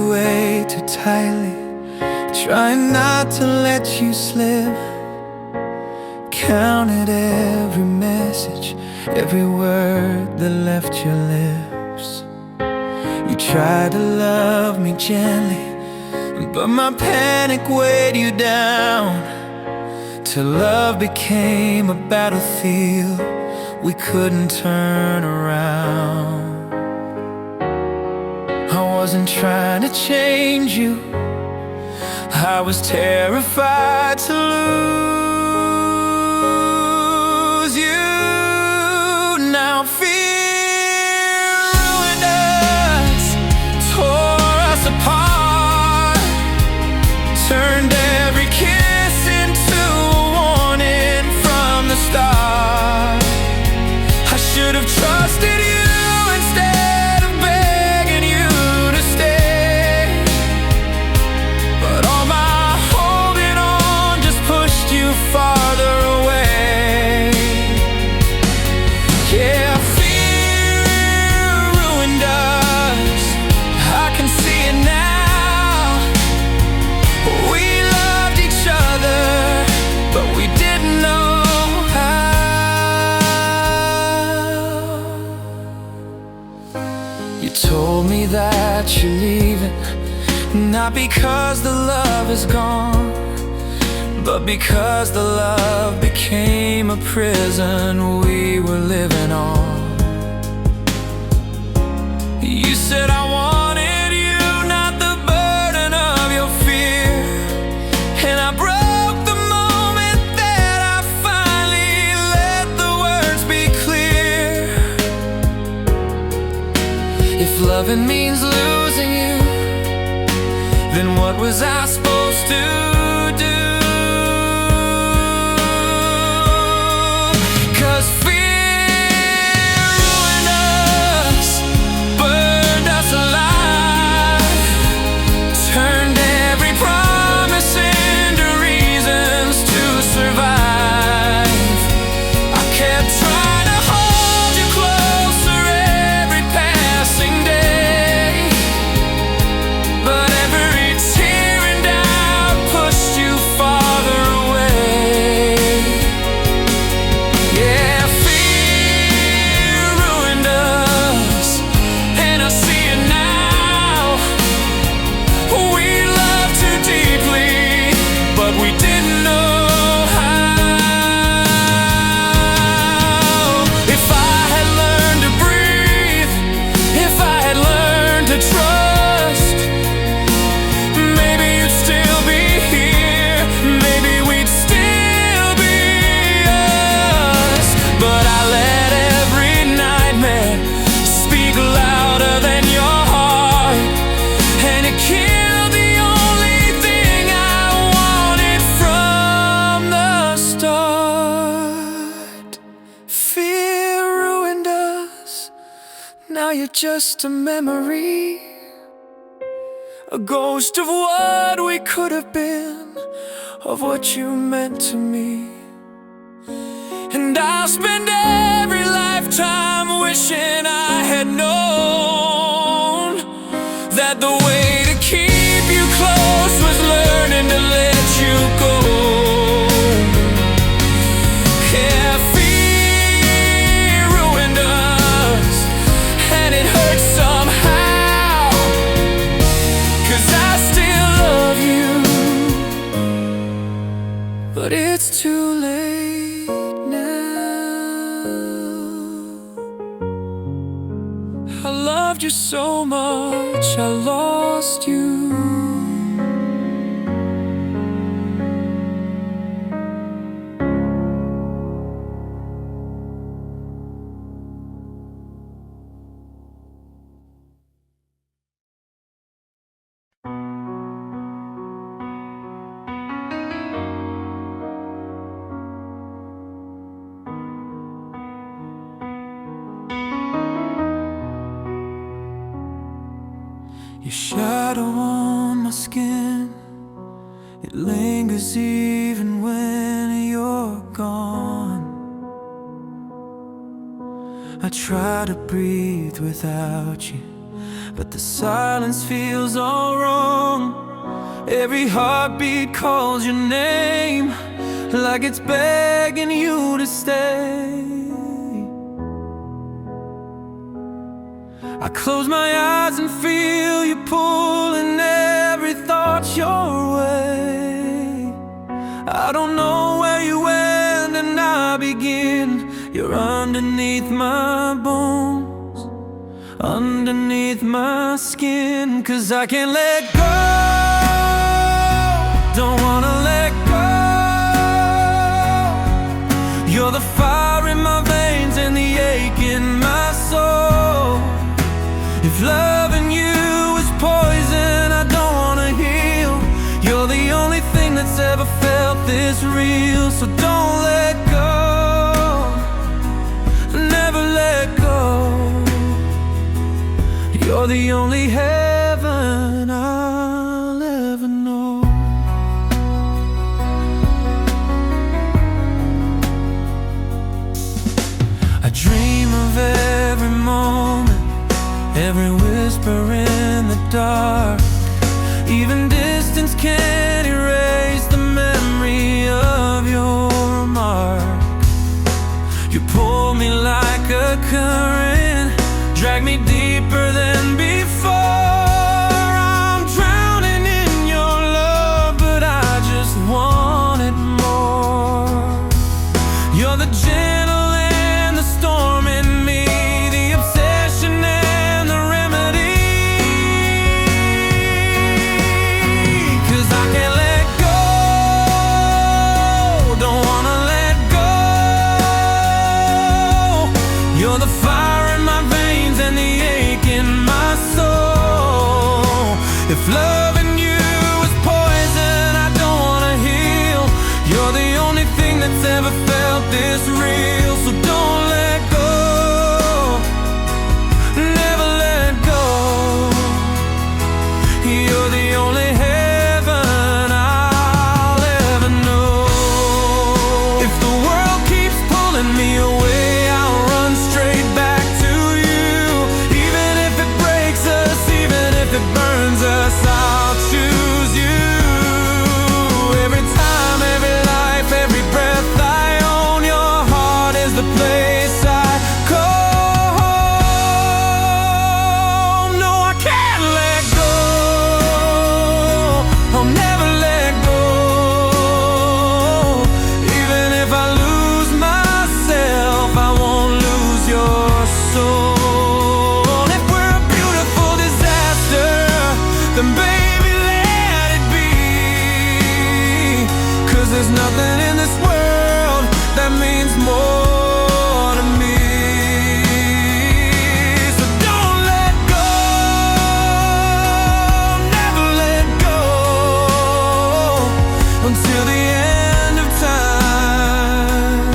way too tightly, trying not to let you slip. Counted every message, every word that left your lips. You tried to love me gently, but my panic weighed you down, till love became a battlefield we couldn't turn around. I wasn't trying to change you, I was terrified to lose you. Now fear ruined us, tore us apart, turned every kiss into a warning from the start. I should have trusted you instead of begging you to stay, but all my holding on just pushed you farther away. Yeah, fear ruined us, I can see it now. We loved each other, but we didn't know how. You told me that you're leaving, not because the love is gone, but because the love became a prison we were living on. You said I wanted you, not the burden of your fear, and I broke the moment that I finally let the words be clear. If loving means losing you, then what was I supposed to do? 'Cause fear ruined us, burned us alive, turned every promise into reasons to survive. I kept trying to hold you closer every passing day, but every tear and doubt pushed you farther away. Yeah, fear ruined us, and I see it now. We loved too deeply, but we didn't know how. If I had learned to breathe, if I had learned to trust, maybe you'd still be here, maybe we'd still be us. But I let every nightmare speak louder than your heart, and it killed the only thing I wanted from the start. Fear ruined us, now you're just a memory, a ghost of what we could have been, of what you meant to me. And I'll spend every lifetime wishing I had known that the way to keep you close was learning to let you go. Yeah, fear ruined us, and it hurts somehow, 'cause I still love you, but it's too late now. I loved you so much, I lost you. Your shadow on my skin, it lingers even when you're gone. I try to breathe without you, but the silence feels all wrong. Every heartbeat calls your name, like it's begging you to stay. I close my eyes and feel you pulling every thought your way. I don't know where you end and I begin. You're underneath my bones, underneath my skin. 'Cause I can't let go, don't wanna let go. You're the fire in my veins and the ache in my soul. If loving you is poison, I don't wanna heal. You're the only thing that's ever felt this real. So don't let go, never let go. You're the only heaven I'll ever know. I dream of every moment, every whisper in the dark. Even distance can't erase the memory of your mark. You pull me like a current, drag me deeper than before. I'm drowning in your love, but I just want it more. You're the gentle and the storm in me, the obsession and the remedy. 'Cause I can't let go, don't wanna let go. You're the fire in my veins and the ache in my soul. If loving you is poison, I don't wanna heal. You're the only thing that's ever felt this real. So don't let go, never let go. You're the only heaven I'll ever know. If the world keeps pulling me away, I'll run straight back to you. Even if it breaks us, even if it burns us, I'll choose you. Every time, every life, every breath I own, your heart is the place I call home. No, I can't let go, I'll never let go. Even if I lose myself, I won't lose your soul. If we're a beautiful disaster, then baby let it be. 'Cause there's nothing in this world that means more to me. So don't let go, never let go, until the end of time.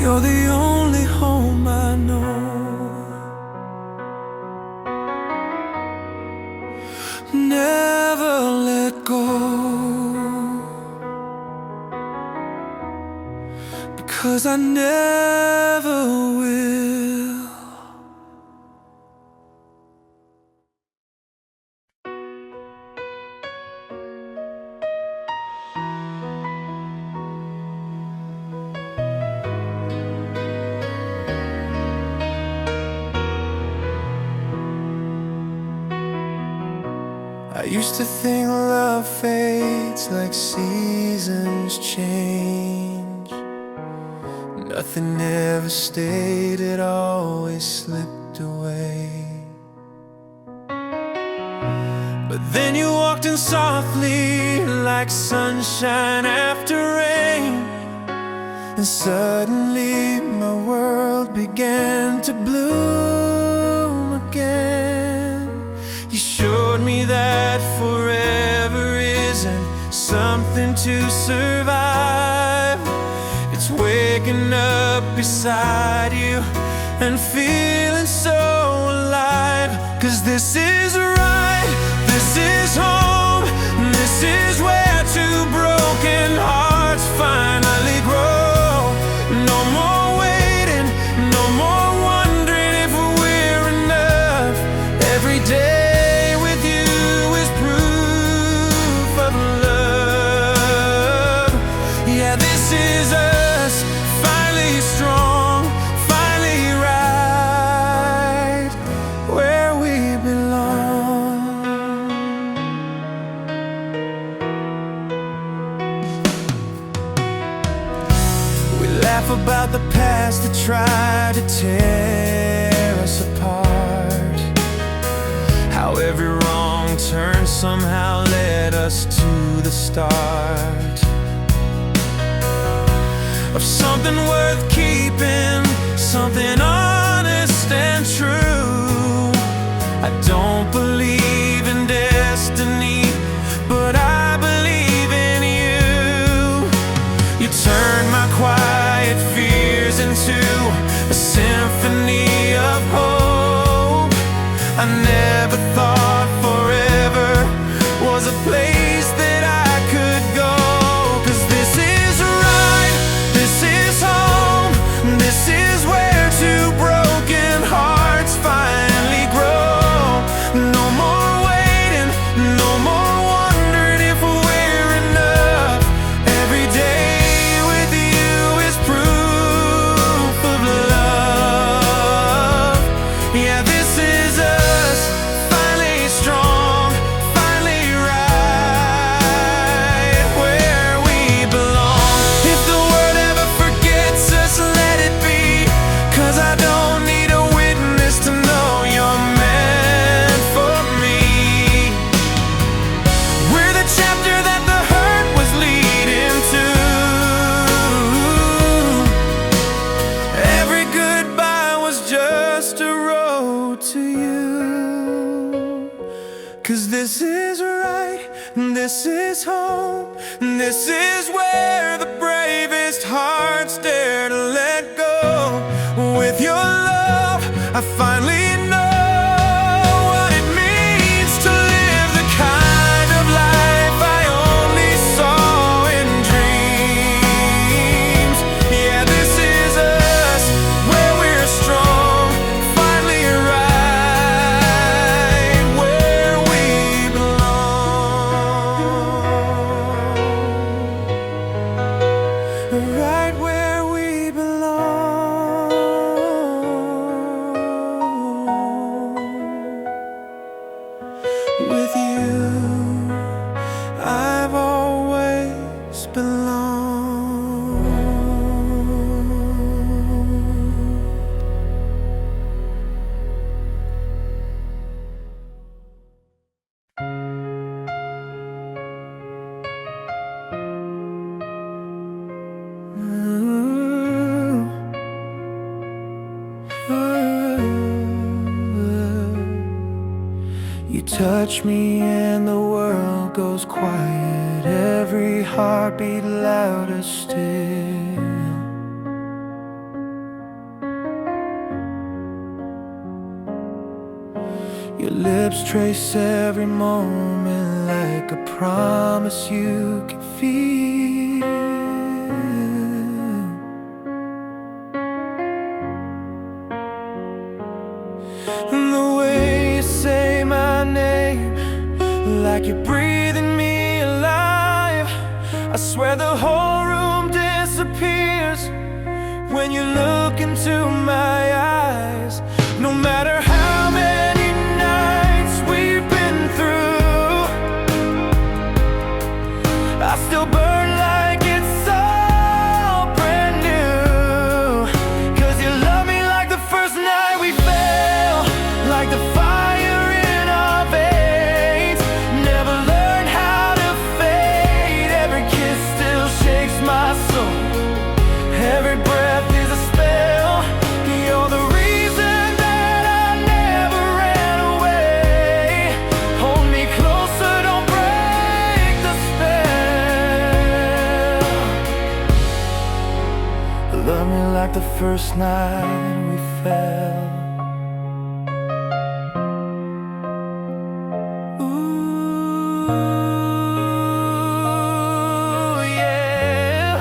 You're the only home I know. Never let go, because I never will. I used to think love fades like seasons change. Nothing ever stayed, it always slipped away. But then you walked in softly like sunshine after rain, and suddenly my world began to bloom again. You showed me that forever isn't something to survive. It's waking up beside you and feeling so alive. 'Cause this is right, this is home, this is where two broken hearts finally grow. No more waiting, no more wondering if we're enough. day with you is proof of love. Yeah, this is us, finally strong, finally right where we belong. We laugh about the past that tried to tear us apart, how every wrong turn somehow led us to the start of something worth keeping, something honest and true. I don't believe in destiny, but I believe in you. You turn my quiet fears into a symphony of hope. I never thought forever was a place that I could go. 'Cause this is right, this is home, this is where two broken hearts finally grow. No more waiting, no more wondering if we're enough. Every day with you is proof of love. Yeah, this is us, finally strong, finally right where we belong. If the world ever forgets us, let it be, 'cause I don't need a witness to know you're meant for me. We're the chapter that the hurt was leading to. Every goodbye was just a road to you. 'Cause this is right, this is home, this is where the bravest hearts dare to let go. With your love, I finally know what it means to live the kind of life I only saw in dreams. Yeah, this is us, where we're strong, finally right where we belong. Right where we belong. With you, I've always belonged. You touch me and the world goes quiet, every heartbeat louder still. Your lips trace every moment like a promise you can feel. And the way you say my name, like you're breathing me alive. I swear the whole room disappears when you look into my eyes. No matter how many nights we've been through, I still burn like it's all brand new. 'Cause you love me like the first night we fell, like the fire in our veins. Never learned how to fade. Every kiss still shakes my soul. Every breath is a spell. You're the reason that I never ran away. Hold me closer, don't break the spell. Love me like the first night we fell. Ooh, yeah.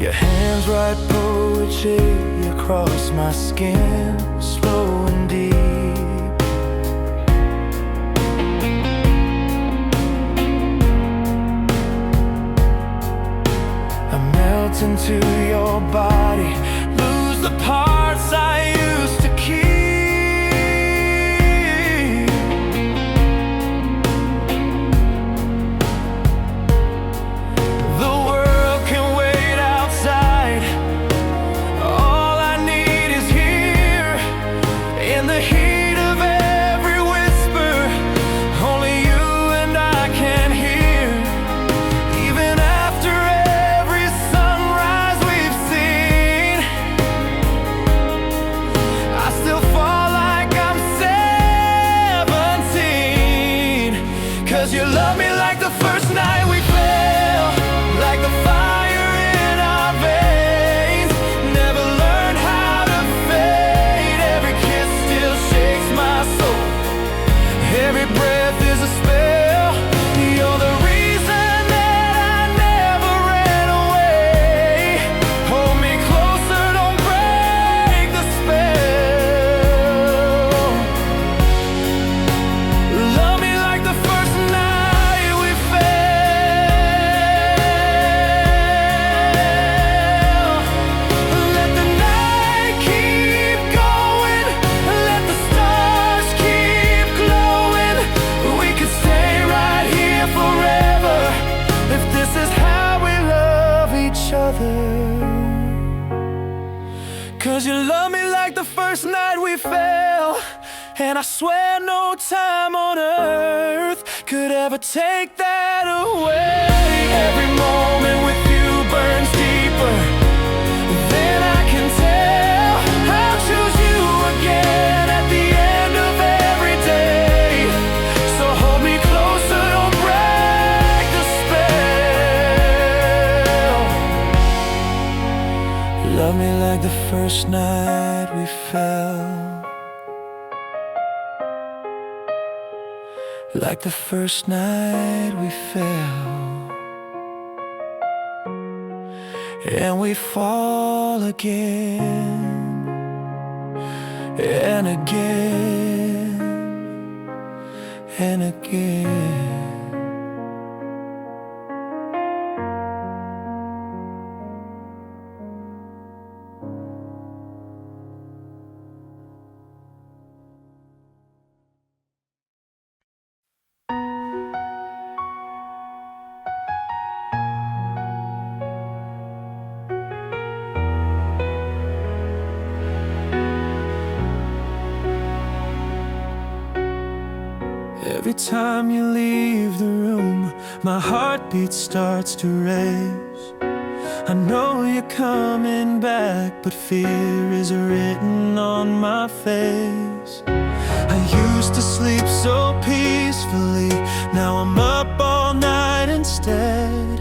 Your hands write poetry across my skin, slow and deep. you love me like the first night we fell, like the fire in our veins. Never learned how to fade. Every kiss still shakes my soul. Every breath is a spell. You're the reason that I never ran away. Hold me closer, don't break the spell. Love me like the first night we fell. Let the night keep going. Let the stars keep glowing. We could stay right here forever if this is how we love each other. 'Cause you love me like the first night we fell, and I swear no time on earth could ever take that away. Every moment with you burns deeper than I can tell. I'll choose you again at the end of every day. So hold me closer, don't break the spell. Love me like the first night we fell, like the first night we fell, and we fall again and again and again. Every time you leave the room, my heartbeat starts to race. I know you're coming back, but fear is written on my face. I used to sleep so peacefully, now I'm up all night instead,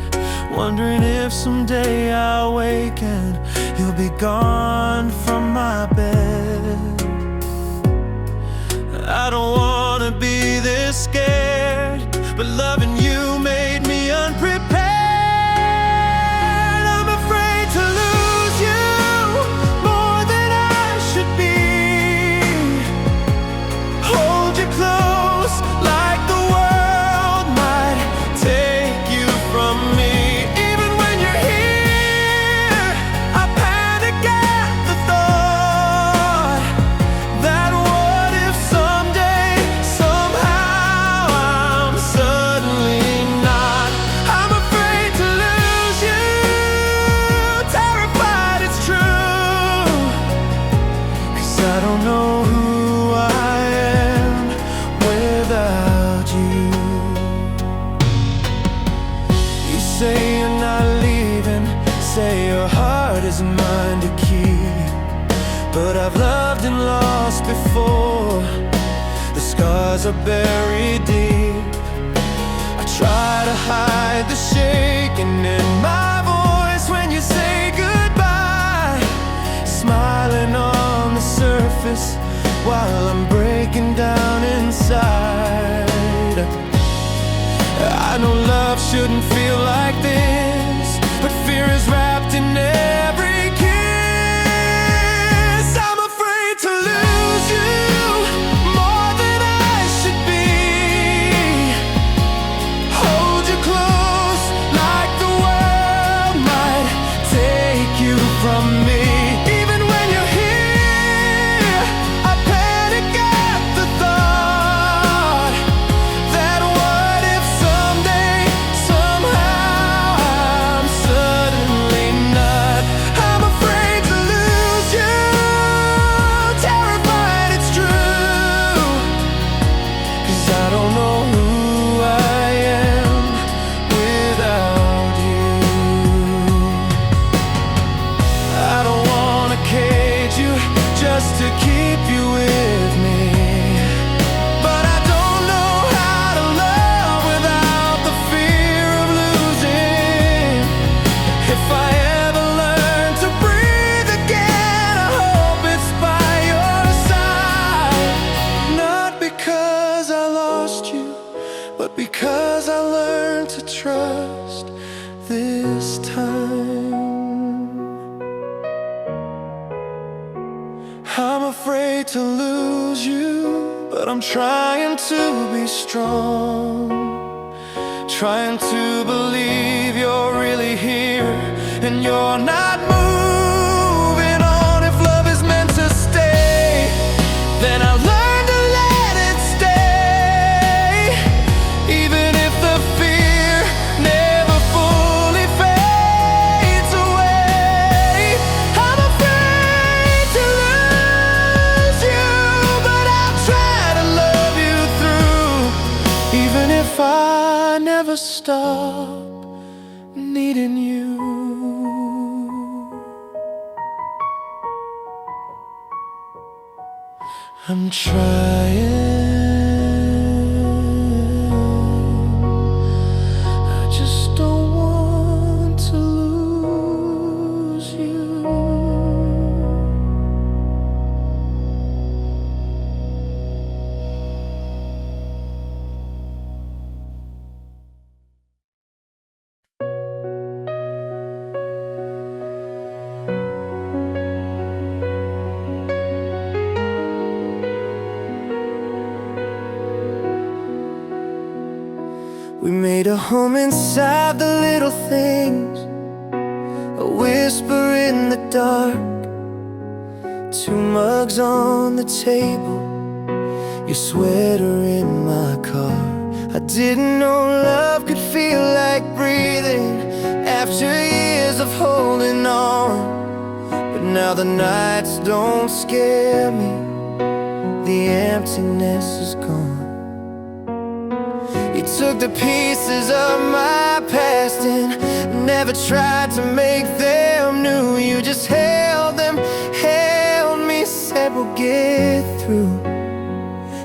wondering if someday I'll wake and you'll be gone from my bed. I don't wanna be this scared, but loving you made me unprepared. I'm afraid to lose you more than I should be. Hold you close like the world might take you from me. Even when you're here, I panic at the thought that what if someday, somehow I'm suddenly not. I'm afraid to lose you, terrified it's true, 'cause I don't know who I am without you. You say you're not leaving, say your heart is mine to keep, but I've loved and lost before. The scars are buried deep. I try to hide the shaking in my voice when you say goodbye, smiling on the surface while I'm breaking down inside. I know love shouldn't feel like this, but fear is wrapped in every kiss. I'm afraid to lose you more than I should be. Hold you close like the world might take you from me. Even when you're here, I panic at the thought but because I learned to trust this time. I'm afraid to lose you, but I'm trying to be strong, trying to believe you're really here and you're not moving on. If love is meant to stay, then I learn to let it stay, even if the fear never fully fades away. I'm afraid to lose you, but I'll try to love you through, even if I never stop needing you. I'm trying, I just don't want to lose you. We made a home inside the little things, a whisper in the dark, 2 mugs on the table, your sweater in my car. I didn't know love could feel like breathing after years of holding on. But now the nights don't scare me, the emptiness is gone. You took the pieces of my past and never tried to make them new. You just held them, held me, said we'll get through.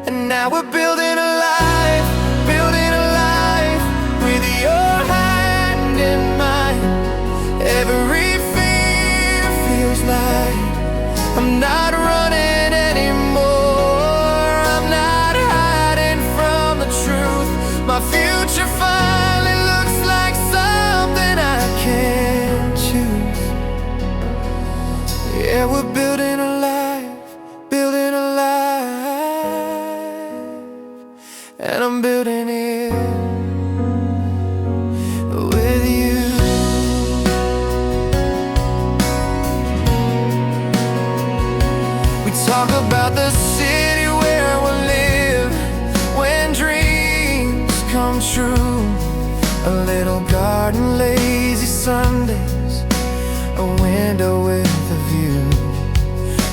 And now we're building a life, building a life with your hand in mine. Every fear feels like I'm not running anymore. I'm not hiding from the truth. My future finally looks like something I can't choose. Yeah, we're building a life, building a life, and I'm building it with you. We talk about the city where we'll live when dreams come true. A little garden, lazy Sundays, a window with a view.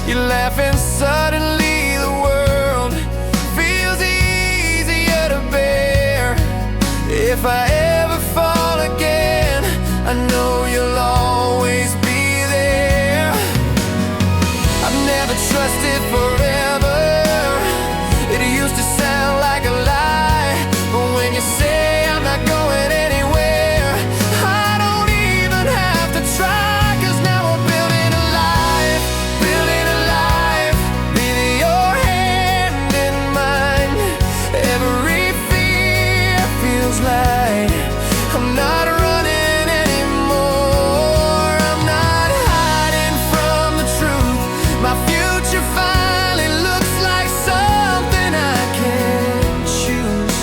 You laugh and suddenly the world feels easier to bear. If I ever fall again, I know you'll always be there. I've never trusted forever. It used to sound like a lie, but when you say I'm not going anywhere, I don't even have to try. 'Cause now we're building a life, building a life with your hand in mine. Every fear feels like I'm not running anymore. I'm not hiding from the truth. My future finally looks like something I can't choose.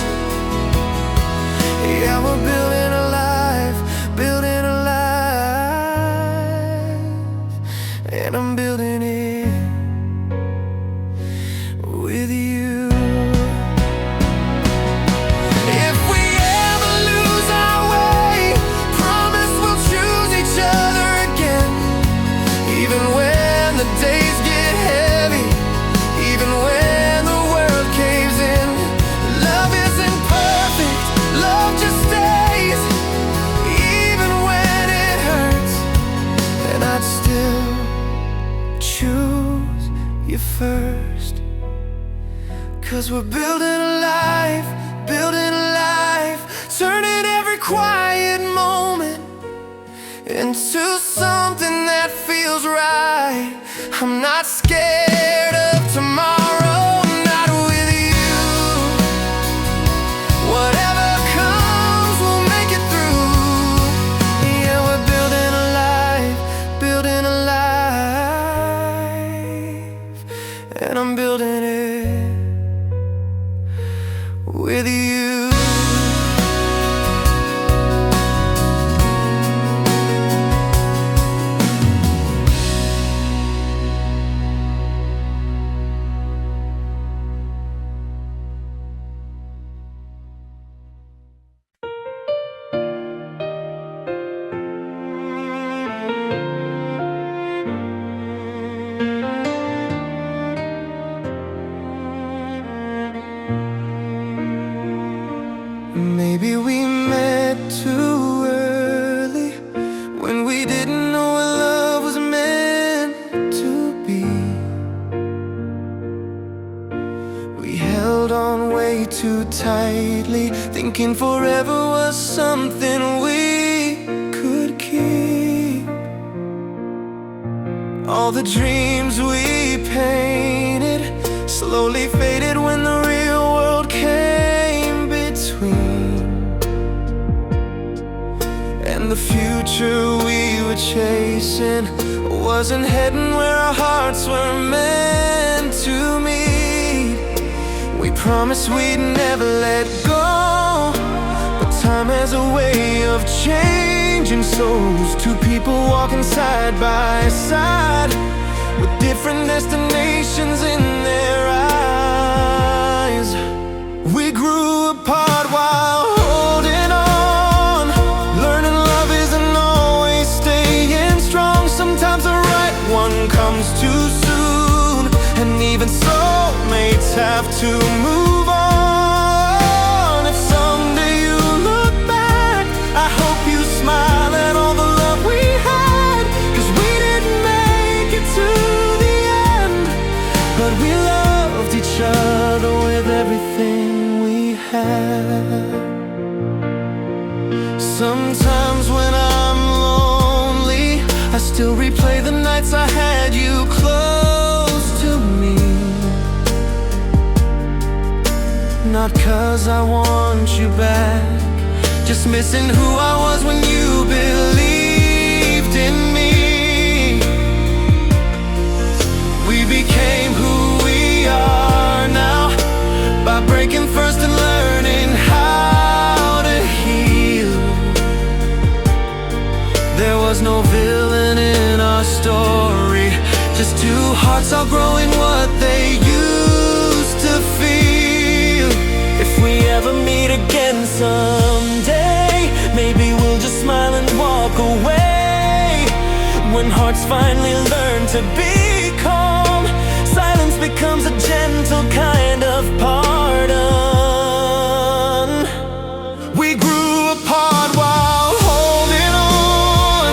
Yeah, we're building a life, building a life, and I'm building it with you. If we ever lose our way, promise we'll choose each other again. Even when the days get heavy, even when the world caves in. Love isn't perfect, love just stays, even when it hurts. And I'd still choose you first. 'Cause we're building a life, building a life, turning every quiet moment into something that feels right. I'm not scared of tomorrow, not with you. Whatever with you. Maybe we met too early, when we didn't know what love was meant to be. We held on way too tightly, thinking forever was something we could keep. All the dreams we painted slowly faded when the real world came between. And the future we were chasing wasn't heading where our hearts were meant to meet. We promised we'd never let go, but time has a way of changing souls. Two people walking side by side, with different destinations in their eyes. We grew apart while holding on, learning love isn't always staying strong. Sometimes the right one comes too soon, and even soulmates have to move on. If someday you look back, I hope you smile at all the love we had, 'cause we didn't make it to the end, but we loved each other with everything we had. Sometimes when I'm lonely, I still replay the nights I had you close to me. Not 'cause I want you back, just missing who I was when you believed in me. We became who we are now, by breaking first and learning how to heal. There was no villain in our story, just two hearts all growing what they used to feel. If we ever meet again someday, maybe we'll just smile and walk away. When hearts finally learn to be calm, silence becomes a gentle kind of pardon. We grew apart while holding on,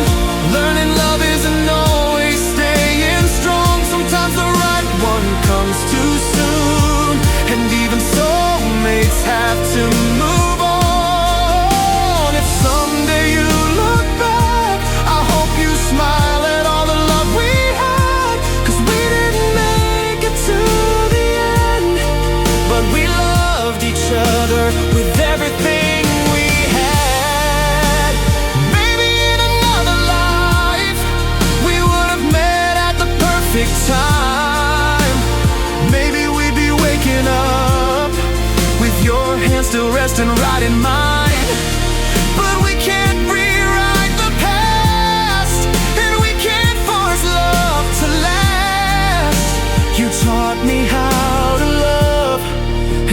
learning love isn't always staying strong. Sometimes the right one comes too soon, and even soulmates have to move on. If someday you look back, I hope you smile at all the love we had, 'cause we didn't make it to the end, but we loved each other with everything we had. Maybe in another life we would have met at the perfect time. Maybe we'd be waking up with your hand still resting right in mine. But we can't rewrite the past, and we can't force love to last. You taught me how to love,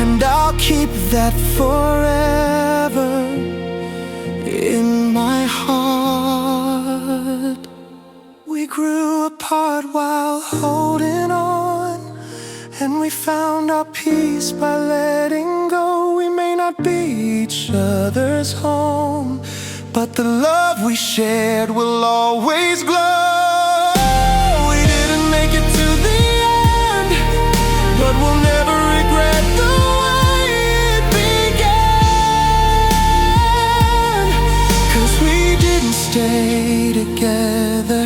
and I'll keep that forever in my heart. We grew apart while holding on, and we found our peace by letting go. We may not be each other's home, but the love we shared will always glow. We didn't make it to the end, but we'll never regret the way it began. 'Cause we didn't stay together,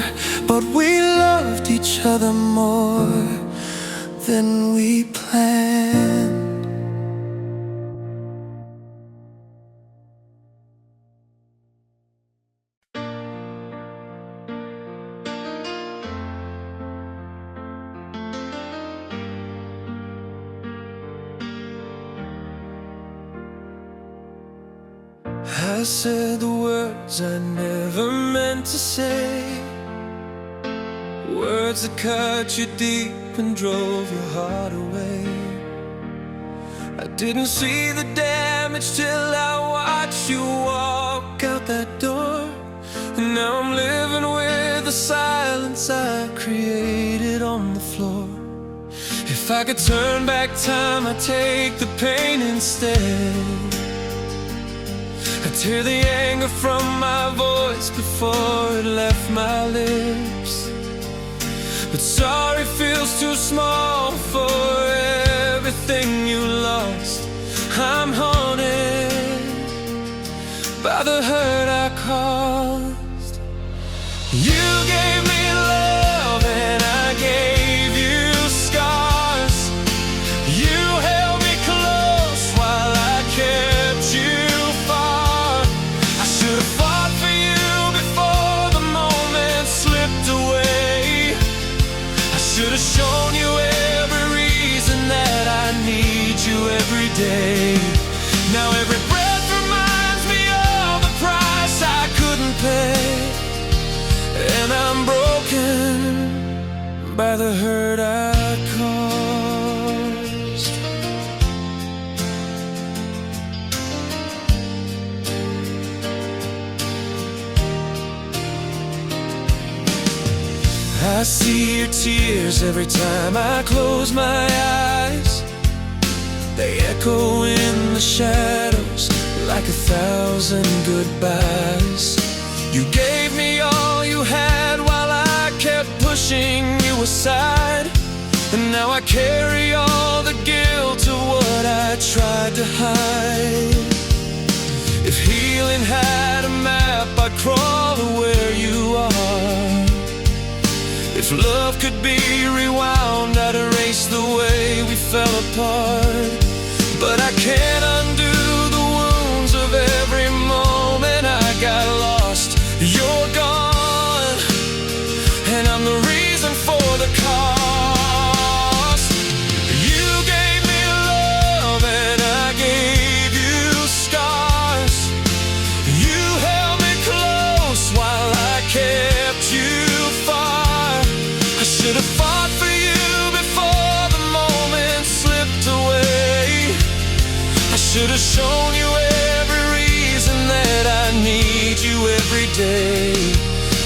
but we loved each other more than we planned. I said the words I never meant to say, words that cut you deep and drove your heart away. I didn't see the damage till I watched you walk out that door. And now I'm living with the silence I created on the floor. If I could turn back time, I'd take the pain instead. I'd tear the anger from my voice before it left my lips. But sorry feels too small for everything you lost. I'm haunted by the hurt I caused. You gave me love and I gave you scars. You held me close while I kept you far. I should have fought for you before the moment slipped away. I should have shown you every reason that I need you every day. Now every breath reminds me of the price I couldn't pay. And I'm broken by the hurt I caused. I see your tears every time I close my eyes. They echo in the shadows like 1,000 goodbyes. You gave me all you had while I kept pushing you aside. And now I carry all the guilt of what I tried to hide. If healing had a map, I'd crawl to where you are. If love could be rewound, I'd erase the way we fell apart. But I can't undo the wounds of every moment I got lost. You're gone, and I'm the reason for the cost. You gave me love and I gave you scars. You held me close while I kept you far. I should have fought for you before the moment slipped away. I should have shown you every reason that I need you every day.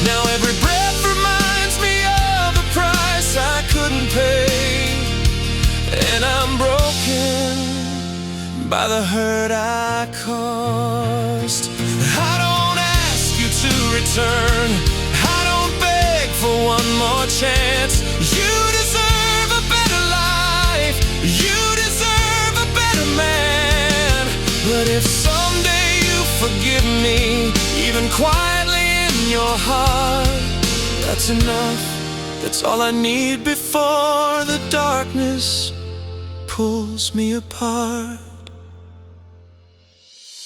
Now every breath reminds me of the price I couldn't pay. And I'm broken by the hurt I caused. I don't ask you to return. I don't beg for one more chance. You deserve a better life. You deserve a better man. But if someday you forgive me, even quietly in your heart, that's enough. That's all I need before the darkness pulls me apart.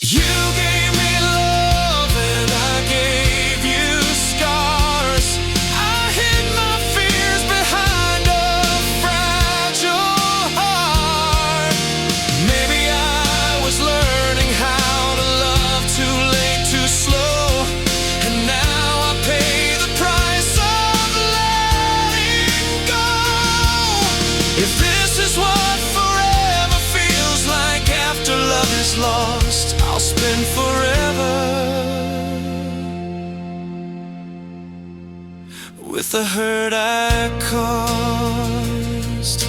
You gave me love and I gave you scars. I hid my fears behind a fragile heart. Maybe I was learning how to love too late, too slow. And now I pay the price of letting go. If this is what forever feels like after love is lost, I'll spend forever with the hurt I caused.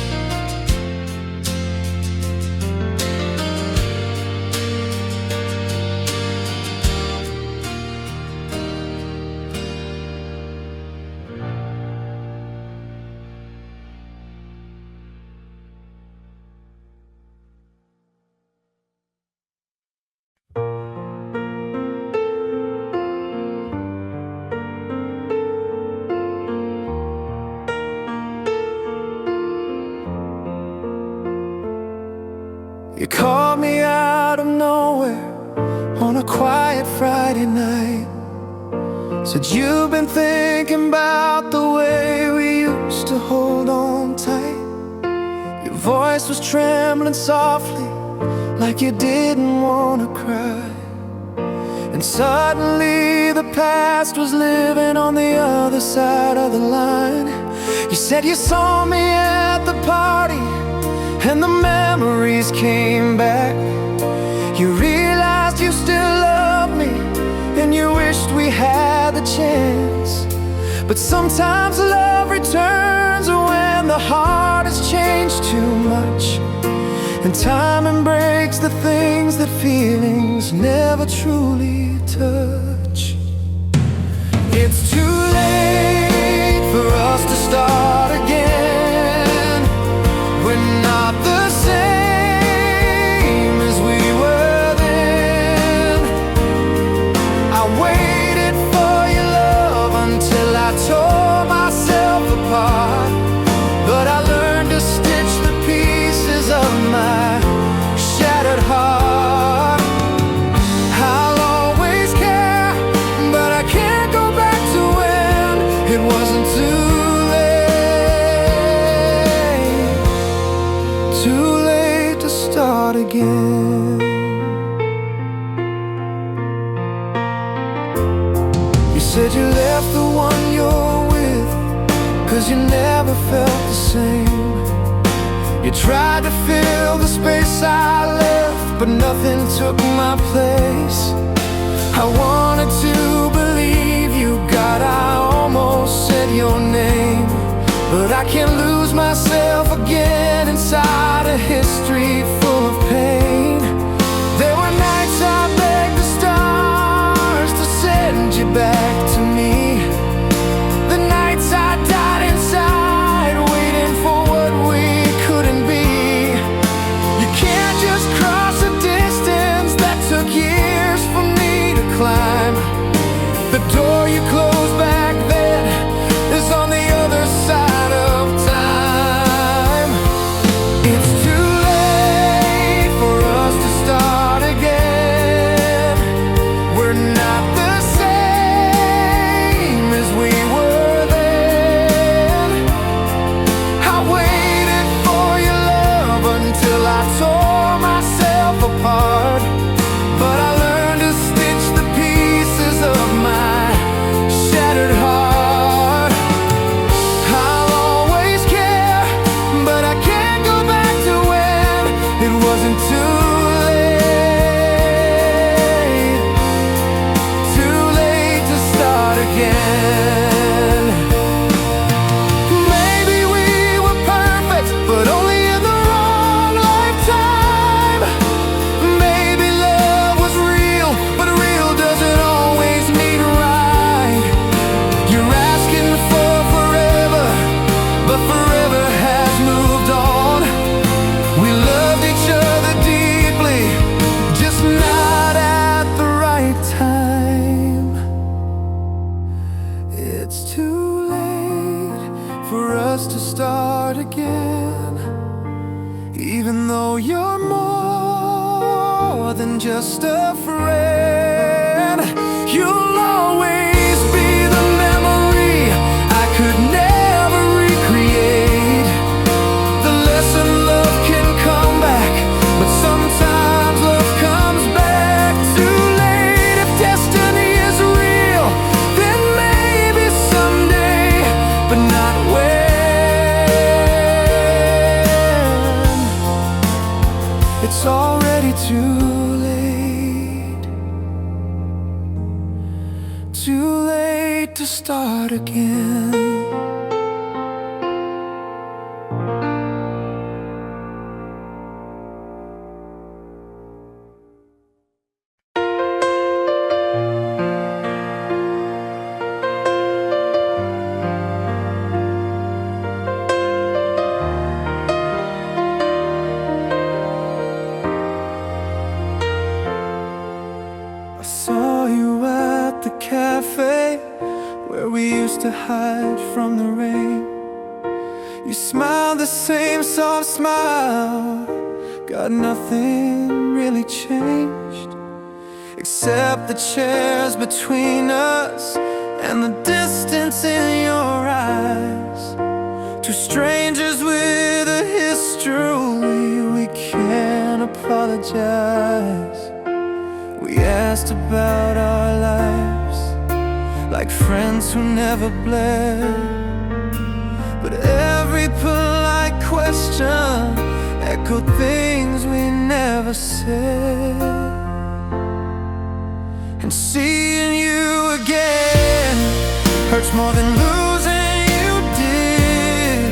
You called me out of nowhere on a quiet Friday night. Said you've been thinking about the way we used to hold on tight. Your voice was trembling softly, like you didn't want to cry. And suddenly the past was living on the other side of the line. You said you saw me at the party, and the memories came back. You realized you still loved me, and you wished we had the chance. But sometimes love returns when the heart has changed too much, and time breaks the things that feelings never truly touch. It's too late for us to start again. We're not the same as we were then. I waited for your love until I tore myself apart, but I learned to stitch the pieces of my shattered heart. I'll always care, but I can't go back to when it wasn't too late. Too late to start again. You said you left the one you're with 'cause you never felt the same. You tried to fill the space I left, but nothing took my place. I wanted to believe you, God, I almost said your name. But I can't lose myself again inside a history full of pain. There were nights I begged the stars to send you back to me. The nights I died inside, waiting for what we couldn't be. You can't just cross a distance that took years for me to climb. The door you closed back then is on the other side of time. It's too late for us to start again. We're not the same as we were then. I waited for your love until I tore myself apart, but I learned to stitch the pieces of my shattered heart. I'll always care, but I can't go back to when it wasn't too late. Too late to start again. Maybe we were perfect, but only in the wrong lifetime. Maybe love was real, but real doesn't always mean right. You're asking for forever, but forever has moved on. We loved each other deeply, just not at the right time. It's too late for us to start again. Even though you're more than just a friend, you'll always be the memory I could never recreate. The lesson love can come back, but sometimes love comes back too late. If destiny is real, then maybe someday, but not when. It's already too late. Too late to start again. I saw you at the cafe where we used to hide from the rain. You smiled the same soft smile. God, nothing really changed, except the chairs between us and the distance in your eyes. Two strangers with a history, we can't apologize. We asked about our lives like friends who never bled. But every polite question echoed things we never said. And seeing you again hurts more than losing you did.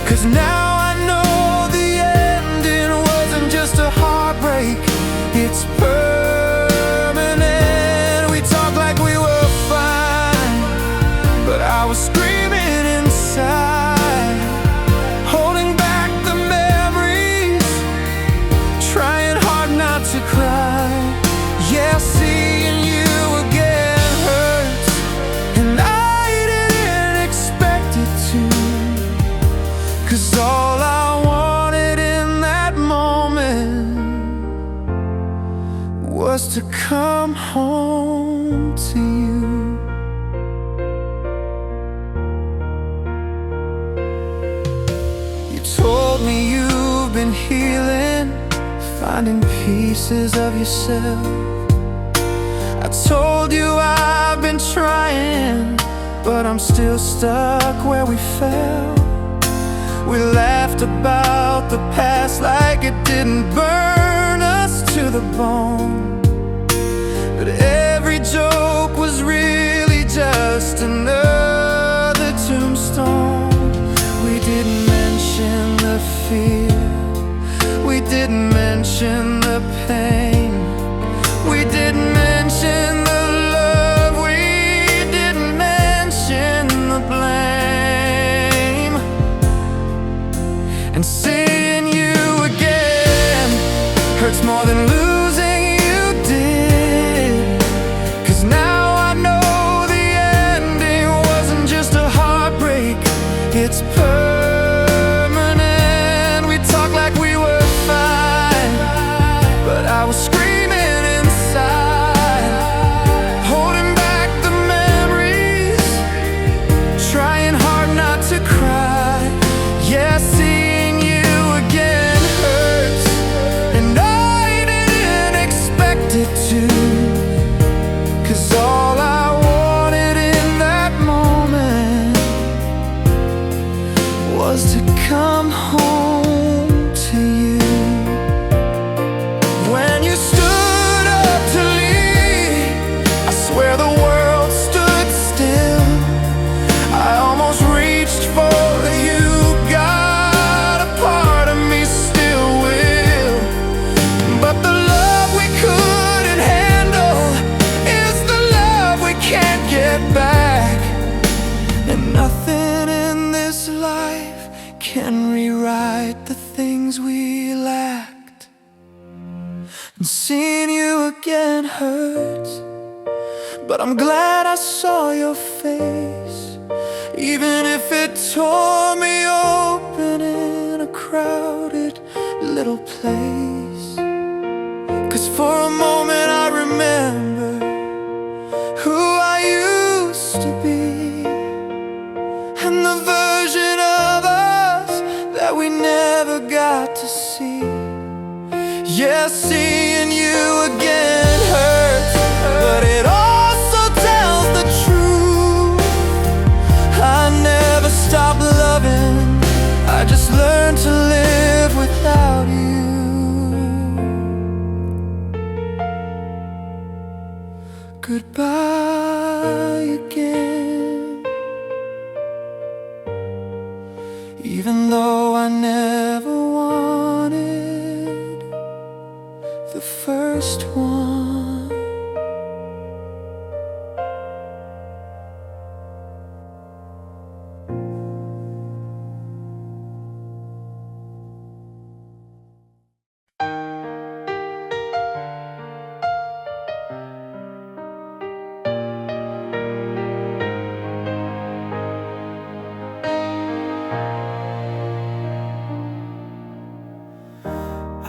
'Cause now I know the ending wasn't just a heartbreak, it's permanent. We talk like we were fine, but I was screaming inside, holding back the memories, trying hard not to cry. Yeah, seeing you again hurts, and I didn't expect it to. 'Cause all I wanted in that moment was to come home to you. You told me you've been healing, finding pieces of yourself. I told you I've been trying, but I'm still stuck where we fell. We laughed about the past like it didn't burn us to the bone. But every joke was really just another tombstone. We didn't mention the fear, we didn't mention the pain, we didn't mention the love, we didn't mention the blame. And seeing you again hurts more than losing you did. 'Cause now I know the ending wasn't just a heartbreak, it's permanent. We talk like we were fine, but I was screaming inside, holding back the memories, trying hard not to cry. Yeah, seeing you again hurts, and I didn't expect it to. 'Cause all I wanted in that moment was to come home to you. When you stood up to leave, I swear the world stood still. I almost reached for you, got a part of me still will. But the love we couldn't handle is the love we can't get back. And nothing in this life can rewrite the things we lacked. And seeing you again hurts, but I'm glad I saw your face, even if it tore me open in a crowded little place. 'Cause for a moment I remember who I used to be, and the version of us that we never got to see. Yeah, seeing you again hurts, but it also tells the truth. I never stopped loving, I just learned to live without you. Goodbye again, even though I never wanted the first one.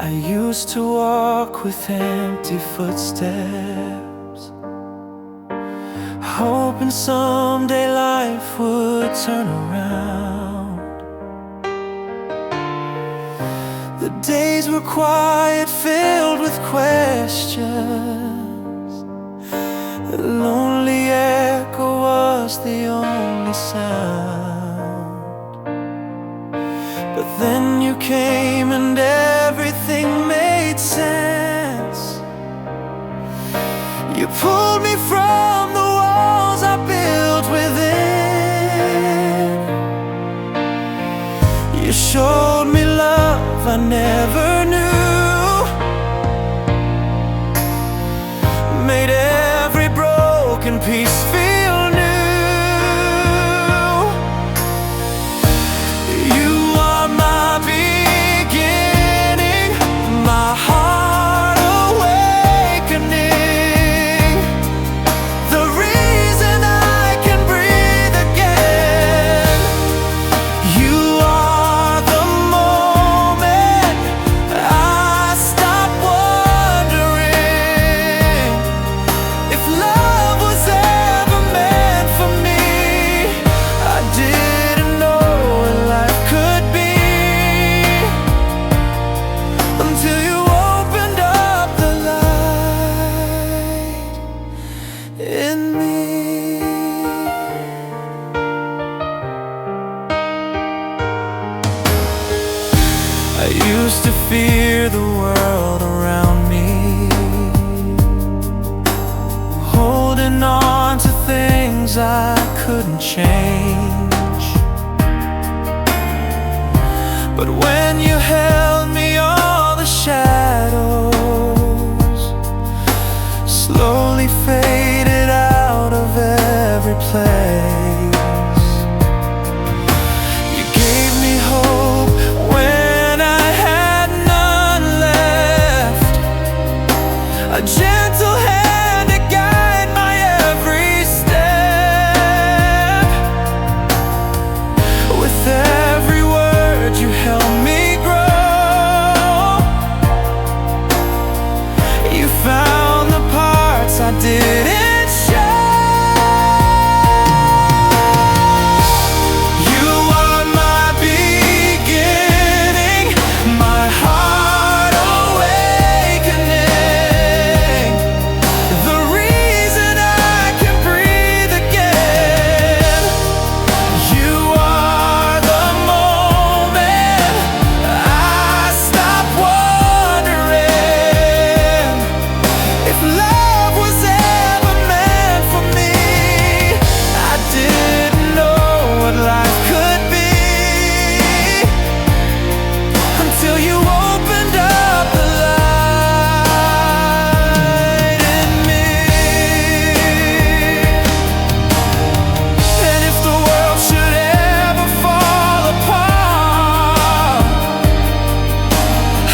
I used to walk with empty footsteps, hoping someday life would turn around. The days were quiet, filled with questions, any sound. But then you came and everything made sense. You pulled me from the walls I built within. You showed me love I never knew, made every broken piece feel new. You are my beginning, my heart awakening, the reason I can breathe again. You are the moment I stop wondering if love was ever meant for me. I didn't know what life could be until you opened up the light in me. I used to fear the world around me, holding on to things I couldn't change. But when you held me, all the shadows slowly faded out of every place. You gave me hope when I had none left, a gentle hand to guide my every step. With every word you helped me grow. You found the parts I didn't show. You are my beginning, my heart awakening, the reason I can breathe again. You are the moment I stop wondering if love was ever meant for me. I didn't know what life could be until you opened up the light in me. And if the world should ever fall apart,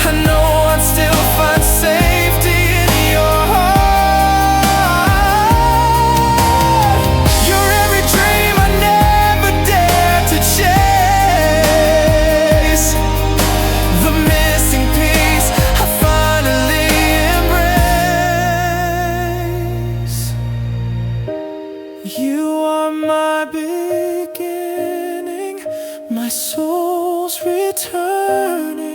I know I'd still find safety in your heart. You're every dream I never dared to chase, the missing piece I finally embrace. You are my beginning, my soul's returning,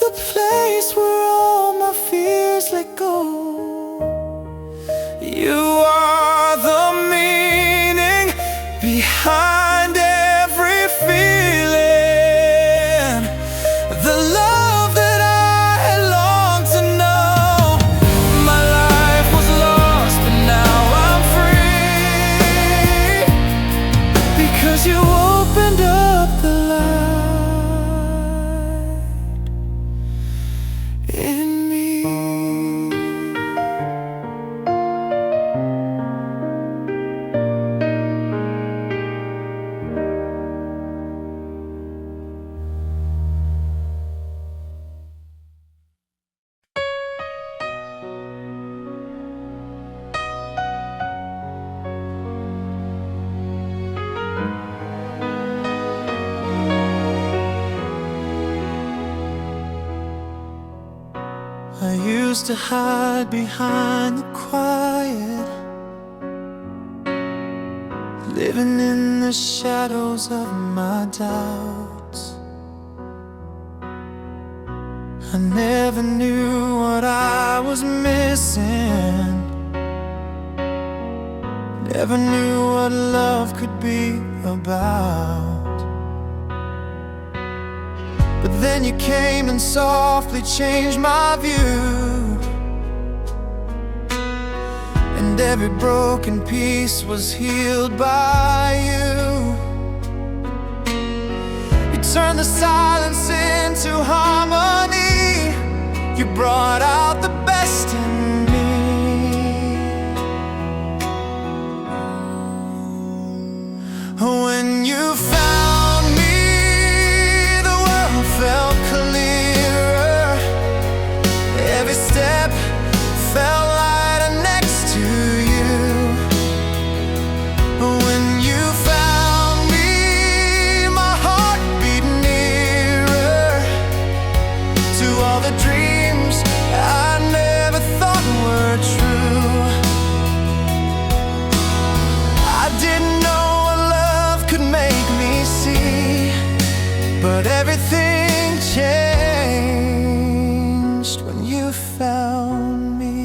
the place where all my fears let go. You are the meaning behind every feeling, the love that I had longed to know. My life was lost, but now I'm free, because you opened up the light in me. I used to hide behind the quiet, living in the shadows of my doubts. I never knew what I was missing, Never knew what love could be about. But then you came and softly changed my view, and every broken piece was healed by you. You turned the silence into harmony. You brought out the best in me. When you found me, the world felt clearer. Every step felt lighter next to you. When you found me, my heart beat nearer to all the dreams I never thought were true. I didn't know what love could make me see, but everything changed when you found me.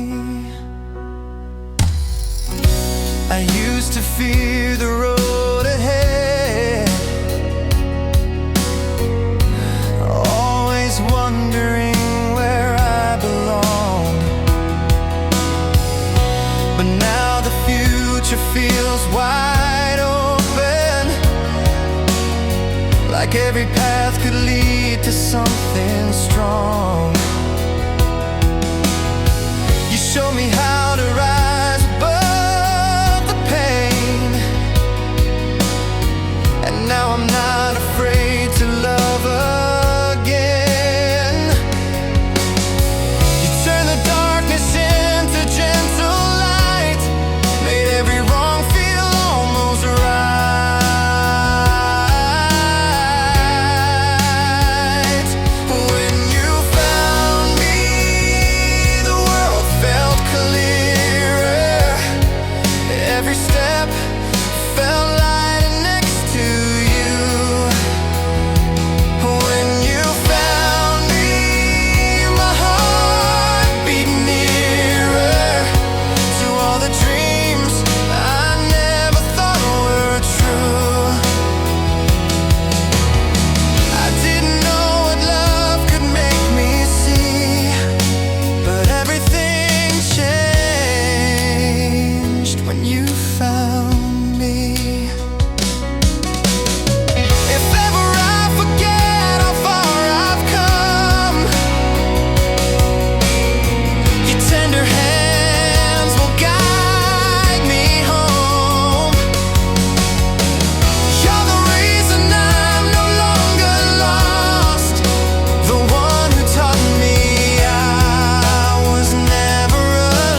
I used to fear the road ahead, always wondering where I belong. But now the future feels wide open, like every path could lead to something strong. You show me how to rise above the pain, and now I'm not afraid to love again. You turn the darkness into gentle light, made every wrong feel almost right. When you found me, the world felt clearer. Every step felt lighter next to you. When you found me, my heart beat nearer to all the dreams I never thought were true. I didn't know what love could make me see, but everything changed when you found me. If ever I forget how far I've come, your tender hands will guide me home. You're the reason I'm no longer lost, the one who taught me I was never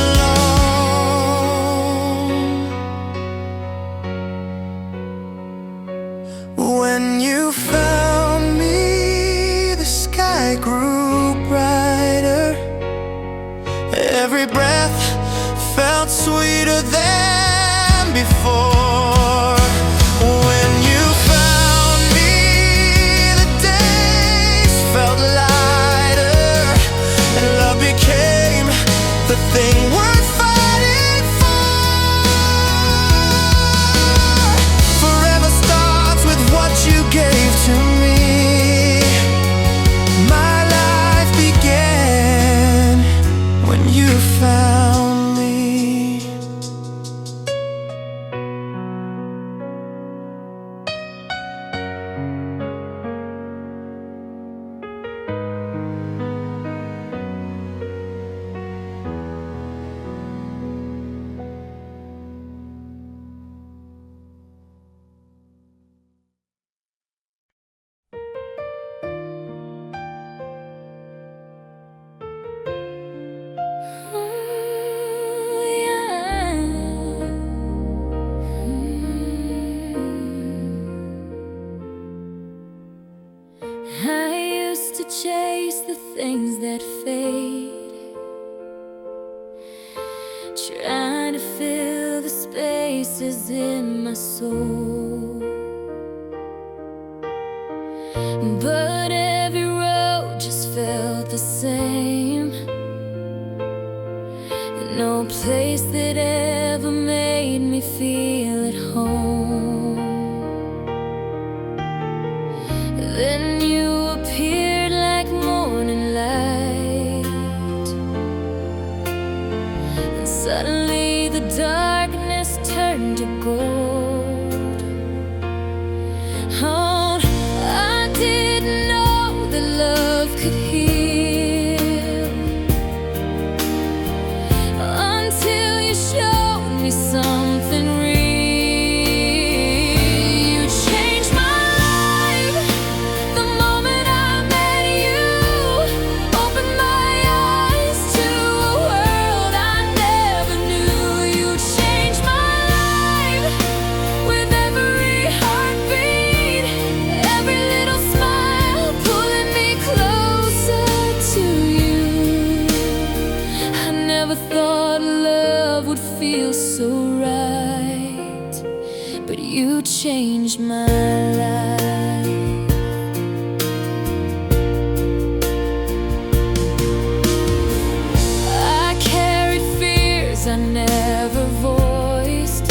alone. When you found me, the sky grew brighter. Every breath felt sweeter than before. When you found me, the days felt lighter, and love became the thing worth fighting for. Forever starts with what you gave to me. My life began when you found me. I used to chase the things that fade, trying to fill the spaces in my soul. But every road just felt the same. No place that ever made me me feel at home. Then you appeared like morning light, and suddenly the darkness turned to gold. Oh, I didn't know that love could heal until you showed me something real. You changed my life the moment I met you. Opened my eyes to a world I never knew. You changed my life with every heartbeat, every little smile pulling me closer to you. I never thought love would feel so right, but you changed my life. I carried fears I never voiced,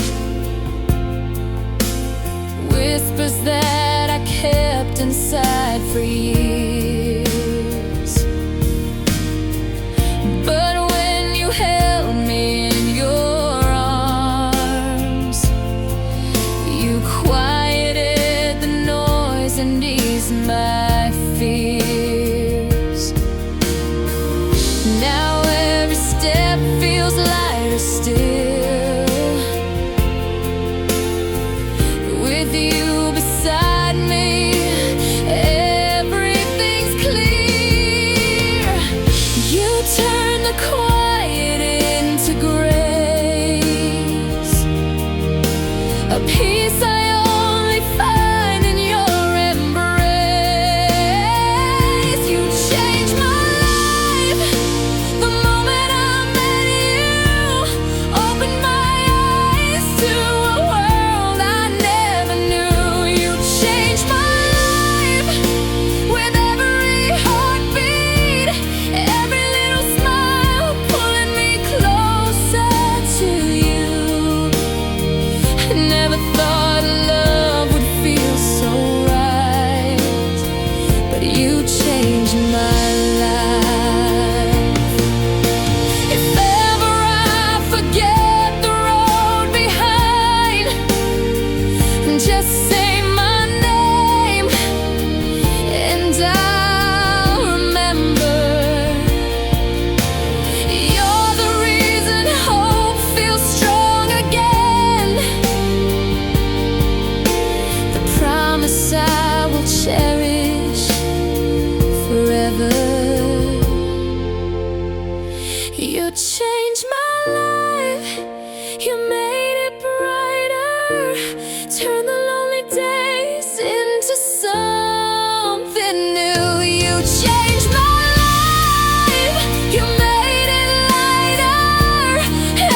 whispers that I kept inside for years. But when you held me in your arms, you quieted the noise and eased my fears. Now every step feels lighter still, with you beside me. Everything's clear. You turn the quiet into grace, a peace I only find in your embrace. You changed my life the moment I met you. Opened my eyes to a world I never knew. You changed my life with every heartbeat, every little smile pulling me closer to you. I never thought love would feel so right, but you changed my life. If ever I forget the road behind, just say my name and I'll remember. You're the reason hope feels strong again, the promise I will cherish forever. You changed my life, you made it brighter, turned the lonely days into something new. You changed my life, you made it lighter,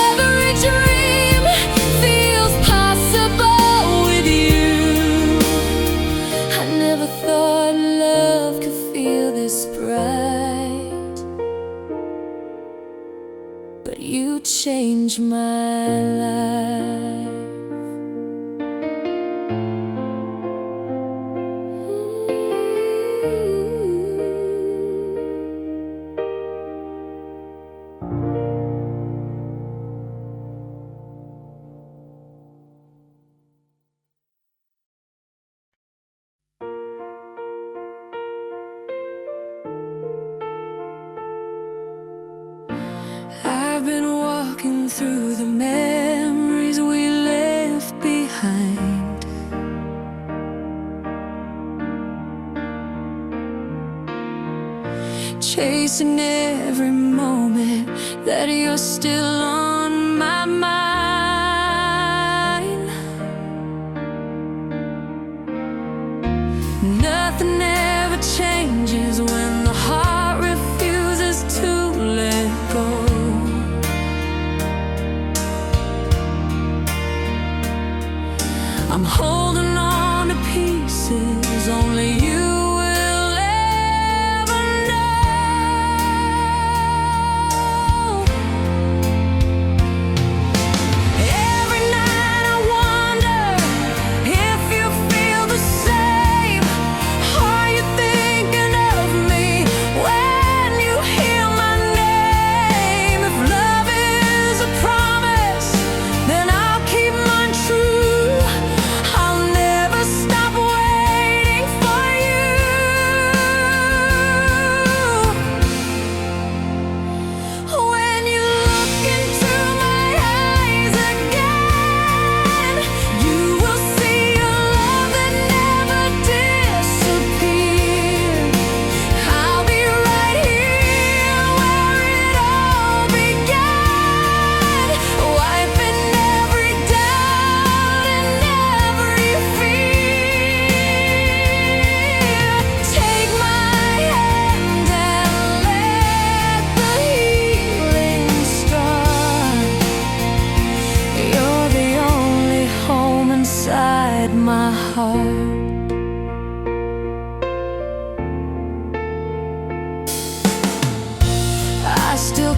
every dream feels possible with you. I never thought love could feel this bright, but you changed my life. I've been walking through the memories we left behind, chasing every moment that you're still on my mind. Nothing ever changes when the heart refuses to let go. I'm holding on to pieces only you will ever know.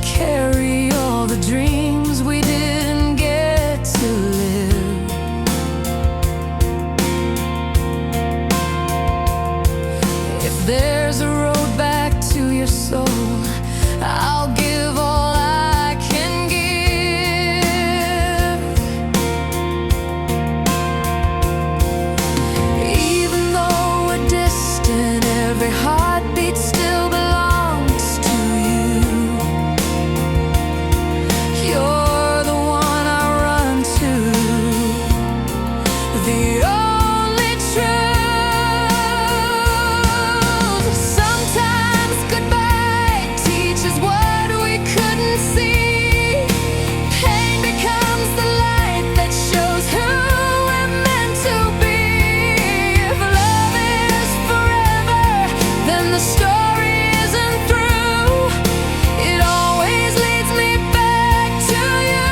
carry all the dreams we didn't get to live. If there's a road back to your soul, I'll give all I can give. Even though we're distant, every heartbeat still belongs to you. You're the one I run to, the only truth. Sometimes goodbye teaches what we couldn't see. Pain becomes the light that shows who we're meant to be. If love is forever, then the story isn't through. It always leads me back to you.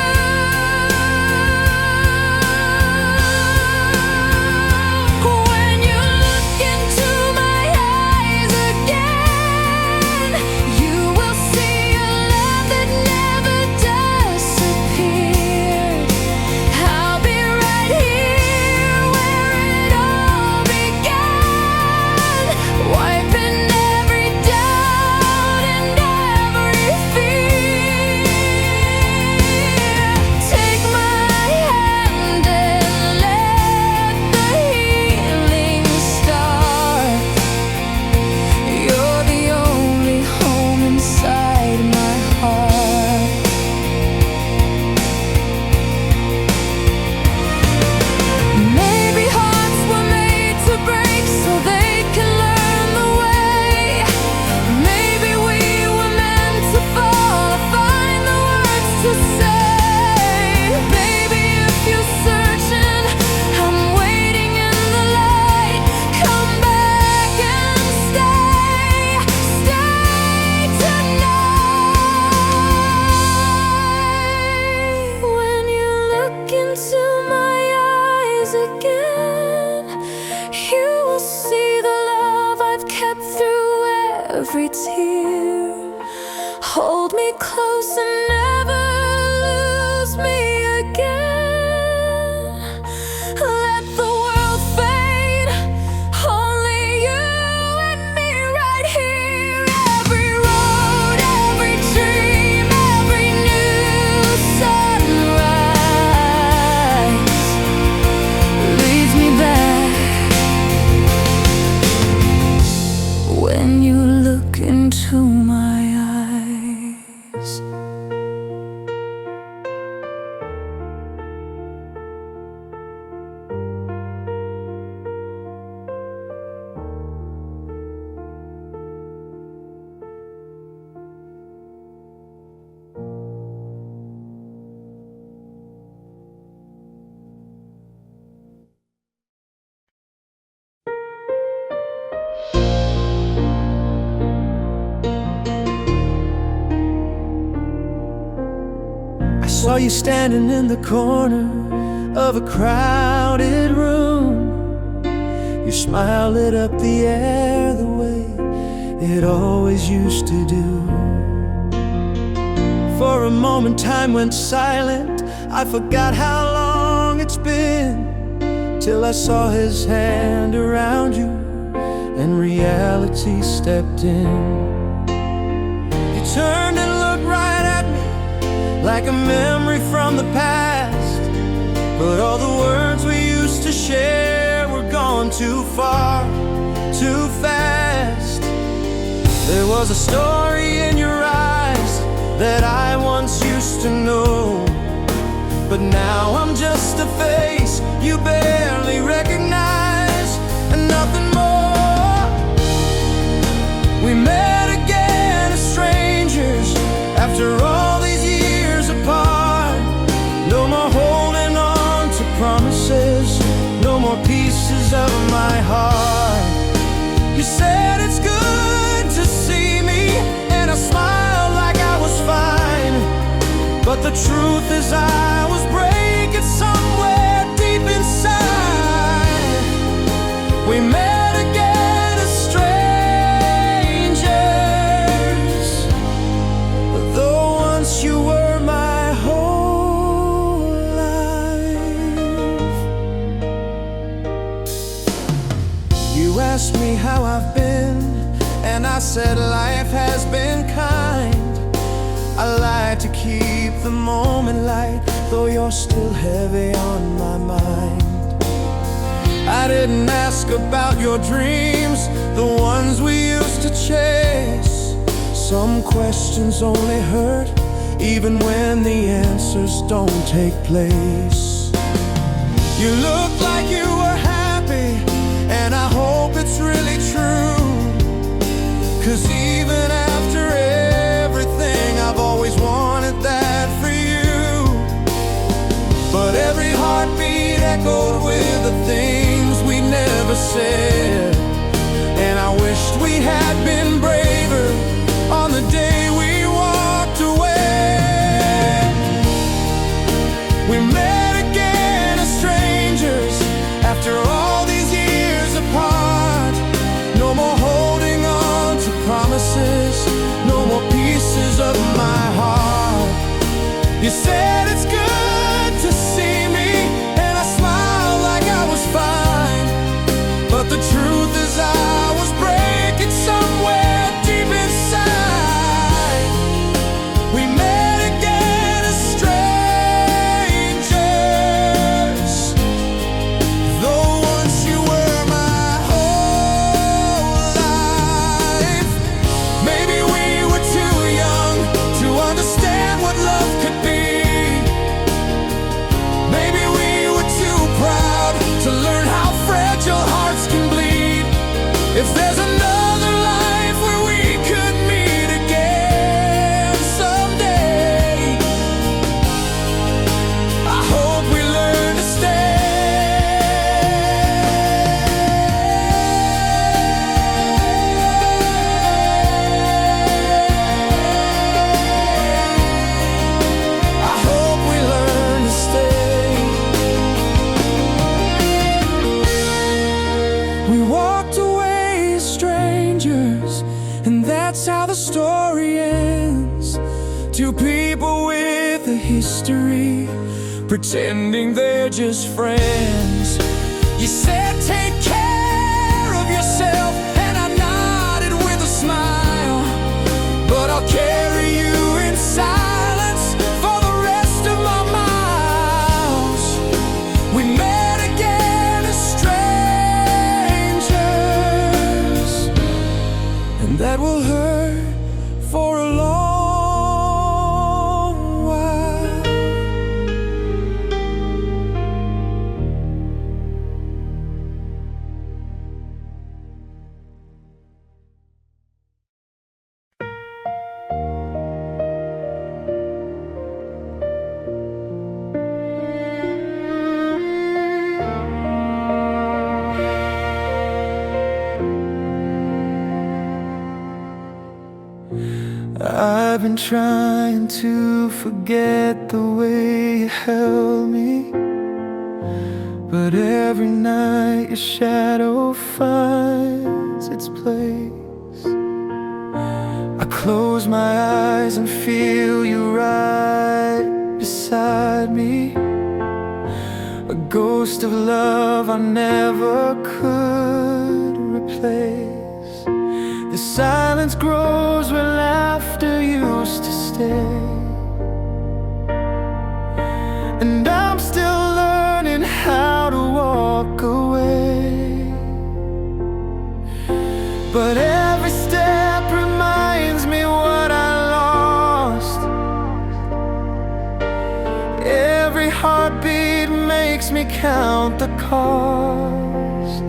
When you look into my eyes again, you will see a love that never disappeared. I'll be right here where it all began, wiping every doubt and every fear. Take my hand and let the healing start. You're the only home inside my heart. Maybe hearts were made to break so they can learn the way. Maybe we were meant to fall, find the words to say. Baby, if you're searching, I'm waiting in the light. Come back and stay tonight. When you look into my eyes again, you will see the love I've kept through every tear. Hold me close and never lose me again. Let the world fade, only you and me right here. Every road, every dream, every new sunrise leads me back. When you look into my eyes. I saw you standing in the corner of a crowded room. Your smile lit up the air the way it always used to do. For a moment time went silent, I forgot how long it's been, till I saw his hand around you and reality stepped in. You turned and looked right at me like a memory from the past, but all the words we used to share were gone too far, too fast. There was a story in your eyes that I once used to know, but now I'm just a face you barely recognize, and nothing more. We met again as strangers after all these years apart. No more holding on to promises, no more pieces of my heart. You said it's good to see me, and I smiled like I was fine, but the truth is I was breaking somewhere deep inside. We met again as strangers, though tried to keep the moment light, though you're still heavy on my mind. I didn't ask about your dreams, the ones we used to chase. Some questions only hurt, even when the answers don't take place. You look like you were happy, and I hope it's really true. 'Cause even after everything, I've always wanted that for you. But every heartbeat echoed with the things we never said. And I wished we had been braver on the day we walked away. We met again as strangers after all these years apart. No more holding on to promises, no more pieces of my heart. You said it's good to see me, and I smiled like I was fine. But the truth is I was breaking somewhere deep inside. We met again as strangers, though once you were my whole life. Maybe we were too young to understand what love could be. Maybe we were too proud to learn how fragile hearts can bleed. If there's another life where we could meet again someday, I hope we learn to I hope we learn to stay. We walked away as strangers, and that's how the story ends. Two people with a history, pretending they're just friends. You said take care of yourself, and I nodded with a smile. But I'll carry you in silence for the rest of my miles. We met again as strangers, and that will hurt for a long while. I've been trying to forget the way you held me, but every night your shadow finds its place. I close my eyes and feel you right beside me, a ghost of love I never could replace. The silence grows where laughter used to stay, and I'm still learning how to walk away. But every step reminds me what I lost. Every heartbeat makes me count the cost.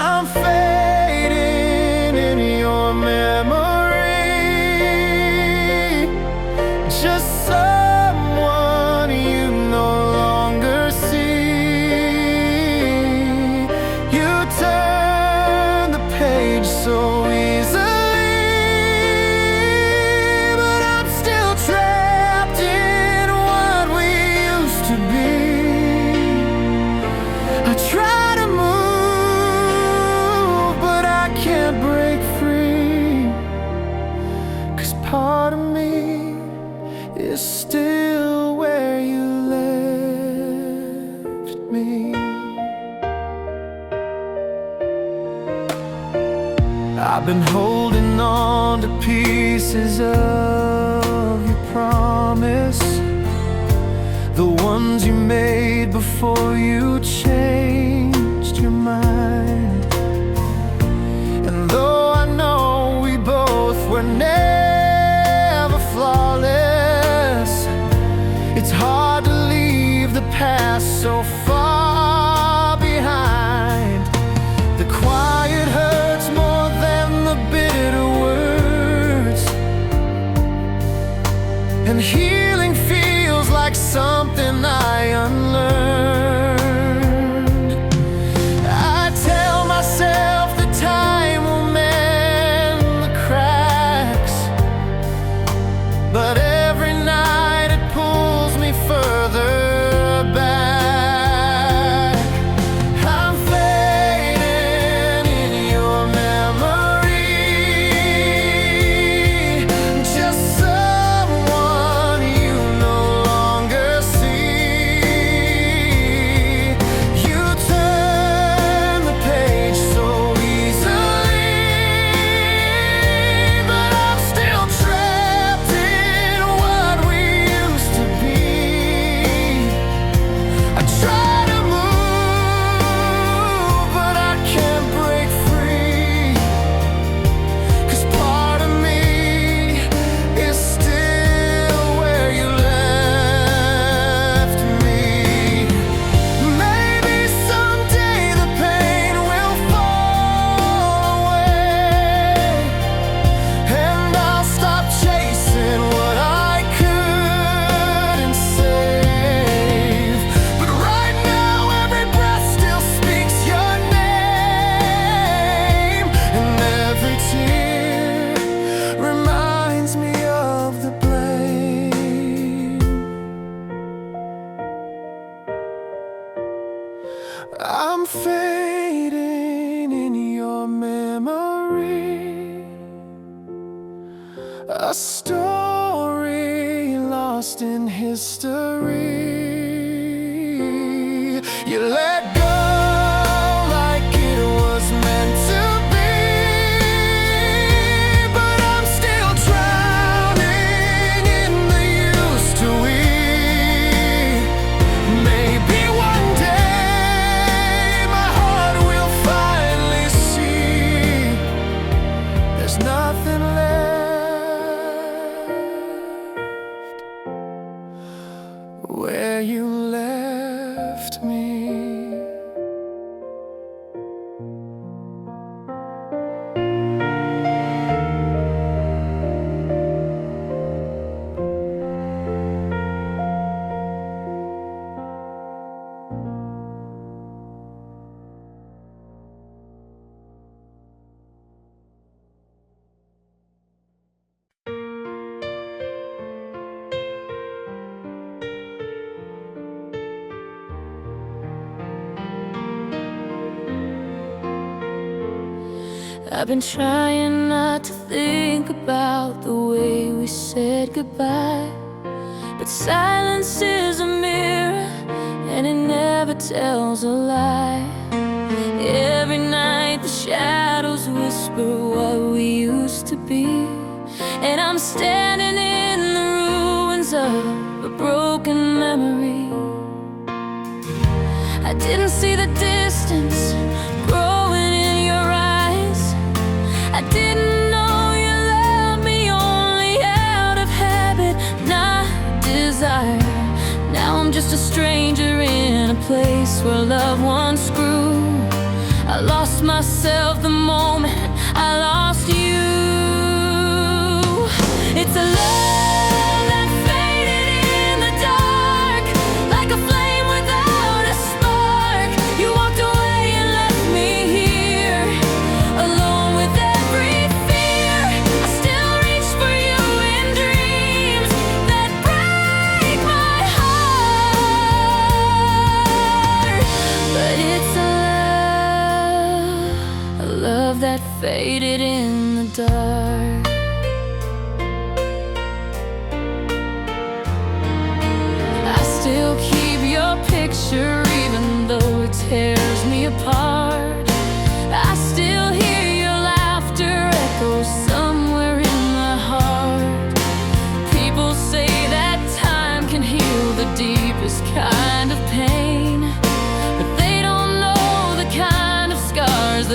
I'm fading in your memory, just someone you no longer see. You turn the page so easily, but I'm still trapped in what we used to be. I try to move, but I can't break free, 'cause part of me is still where you left me. I've been holding on to pieces of ones you made before you changed your mind. And though I know we both were never flawless, it's hard to leave the past so far behind. The quiet hurts more than the bitter words, and healing feels like something I unlearned. I tell myself that time will mend the cracks, but every night it pulls me further back. I'm fading in your memory, just someone you no longer see. You turn the page so easily, but I'm still trapped in what we used to be. I try to move, but I can't break free, 'cause part of me is still where you left me. Maybe someday the pain will fall away, and I'll stop chasing what I couldn't save. But right now every breath still speaks your name, and every tear reminds me of the blame. I'm fading in your memory, a story lost in history. You let go like it was meant to be, but I'm still drowning in the used to we. Maybe one day my heart will finally see there's nothing left where you left me. I've been trying not to think about the way we said goodbye, but silence is a mirror and it never tells a lie. Every night the shadows whisper what we used to be, and I'm standing in the ruins of a broken memory. I didn't see the distance growing in your eyes. I didn't know you loved me only out of habit, not desire. Now I'm just a stranger in a place where love once grew. I lost myself the moment I lost you. It's a love that faded in the dark, like a flame without a spark. You walked away and left me here, alone with every fear. I still reach for you in dreams that break my heart. But it's a love that faded in the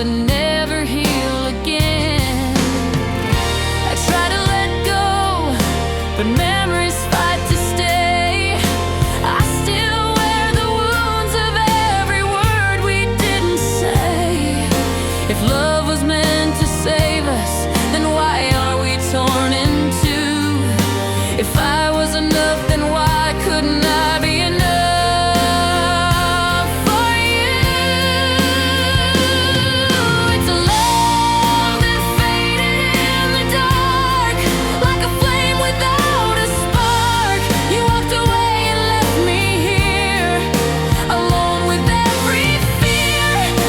that never heal again. I try to let go, but memories fight to stay. I still wear the wounds of every word we didn't say. If love was meant to save us, then why are we torn in two? If I was enough, then why couldn't I be enough for you? It's a love that faded in the dark, like a flame without a spark. You walked away and left me here, alone with every fear.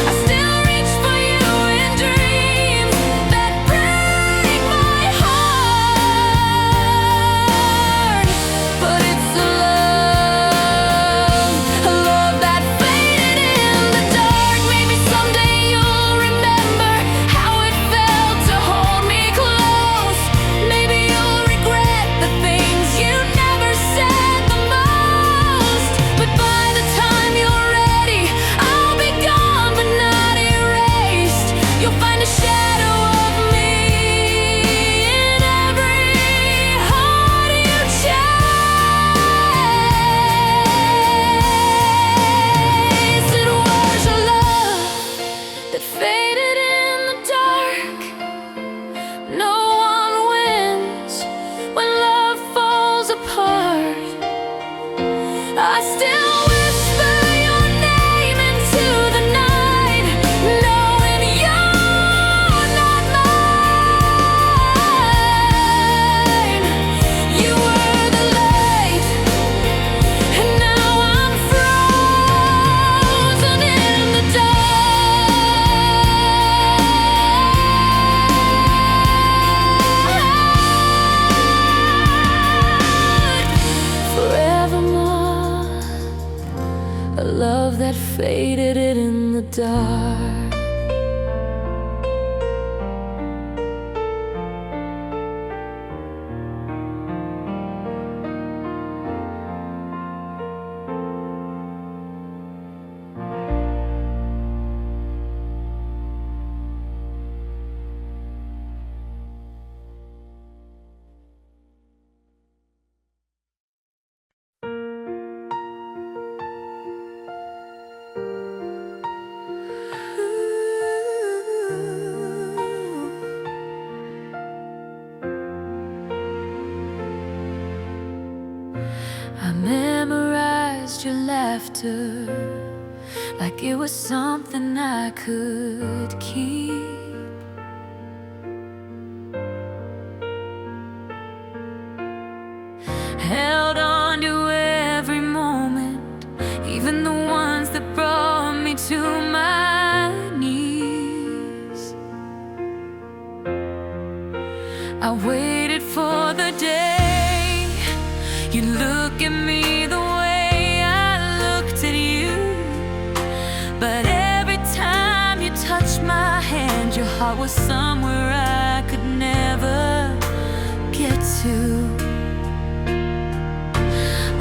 I still reach for you in dreams that break my heart. But it's a love that faded in the dark. Maybe someday you'll remember how it felt to hold me close. Maybe you'll regret the things you never said the most. But by the time you're ready, I'll be gone but not erased. You'll find a shadow of me in every heart you chase. It was your love that faded in the dark. No one wins when love falls apart. I still whisper your name into the night, knowing you're not mine. You were the light, and now I'm frozen in the dark. Forevermore, a love that faded in the dark. I memorized your laughter like it was something I could keep. Held on to every moment, even the ones that brought me to my knees. I waited for the day you look at me the way I looked at you. But every time you touched my hand, your heart was somewhere I could never get to.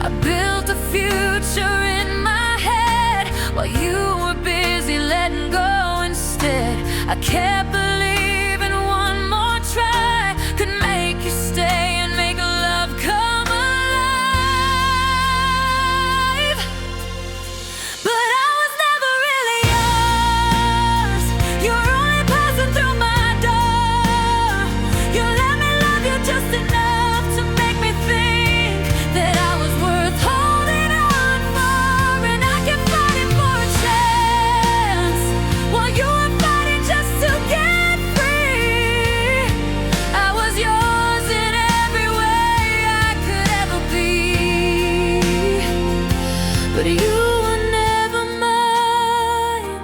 I built a future in my head while you were busy letting go instead. I kept believing one more try could make you stay and make love come alive. But I was never really yours. You were only passing through my door. You let me love you just enough to make me think that I was worth holding on for. And I kept fighting for a chance while you were fighting just to get free. I was yours in every way I could ever be, but you were never mine,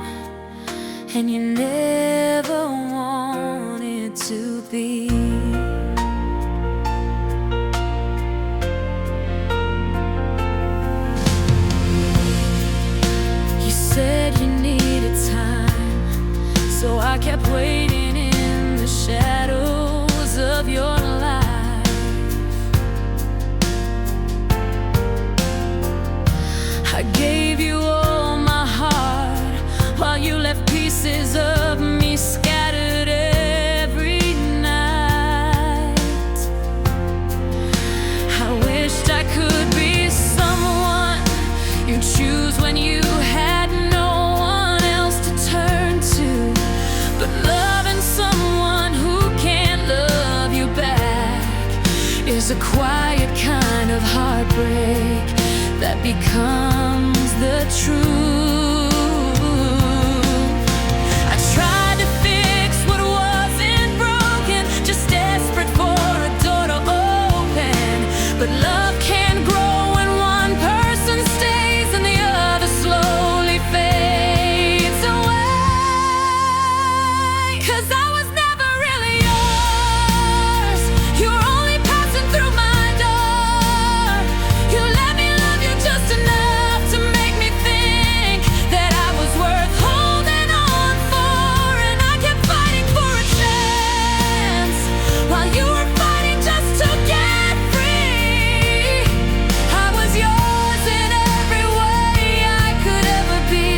and you never wanted to be. You said you needed time, so I kept waiting in the shadows of your life. I gave you all my heart while you left pieces of me is a quiet kind of heartbreak that becomes the truth. I tried to fix what wasn't broken, just desperate for a door to open. But love can grow when one person stays and the other slowly fades away. 'Cause I was never really yours. You were only passing through my door. You let me love you just enough to make me think that I was worth holding on for. And I kept fighting for a chance while you were fighting just to get free. I was yours in every way I could ever be,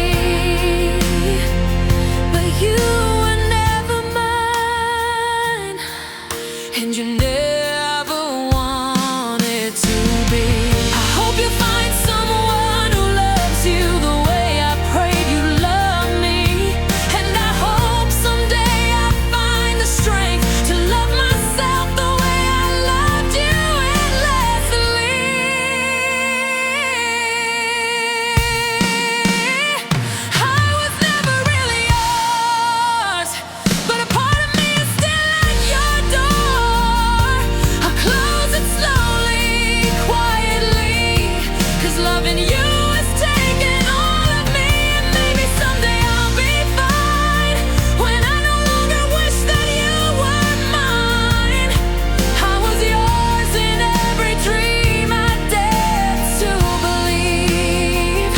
but you were never mine, and you never wanted to be. I hope you find someone who loves you the way I prayed you love me. And I hope someday I find the strength to love myself the way I loved you endlessly. I was never really yours, but a part of me is still at your door. I'll close it slowly, quietly, 'cause loving you has taken all of me. And maybe someday I'll be fine when I no longer wish that you were mine. I was yours in every dream I dared to believe,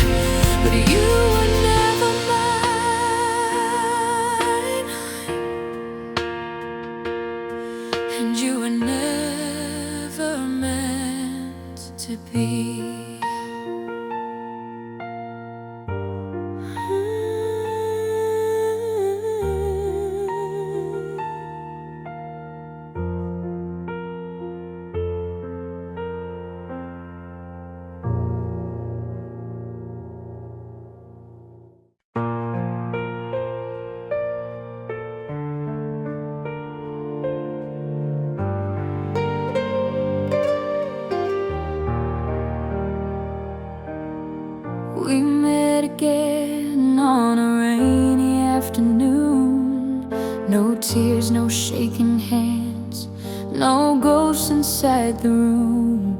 but you were never mine, and you were never meant to be. We met again on a rainy afternoon. No tears, no shaking hands, no ghosts inside the room.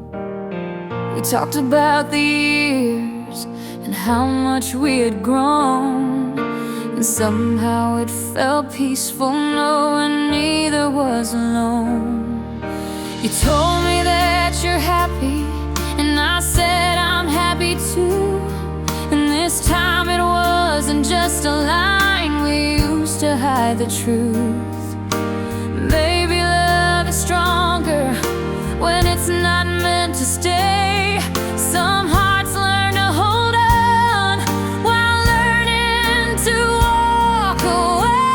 We talked about the years and how much we had grown, and somehow it felt peaceful knowing neither was alone. You told me that you're happy, and I said I'm happy too. And this time it wasn't just a line, we used to hide the truth. Maybe love is stronger when it's not meant to stay. Some hearts learn to hold on while learning to walk away.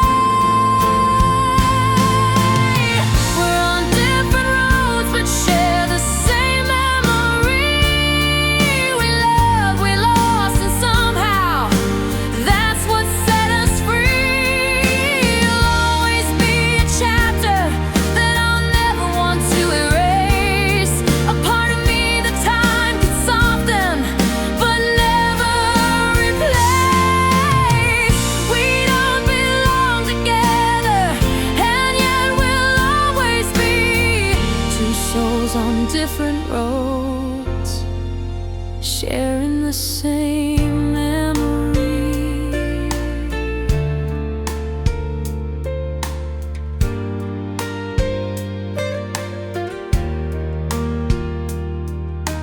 We're on different roads but share the same memory. We loved, we lost, and somehow that's what set us free. You'll always be a chapter that I'll never want to erase. A part of me that time could soften but never replace. We don't belong together, and yet we'll always be two souls on different roads, sharing the same memory.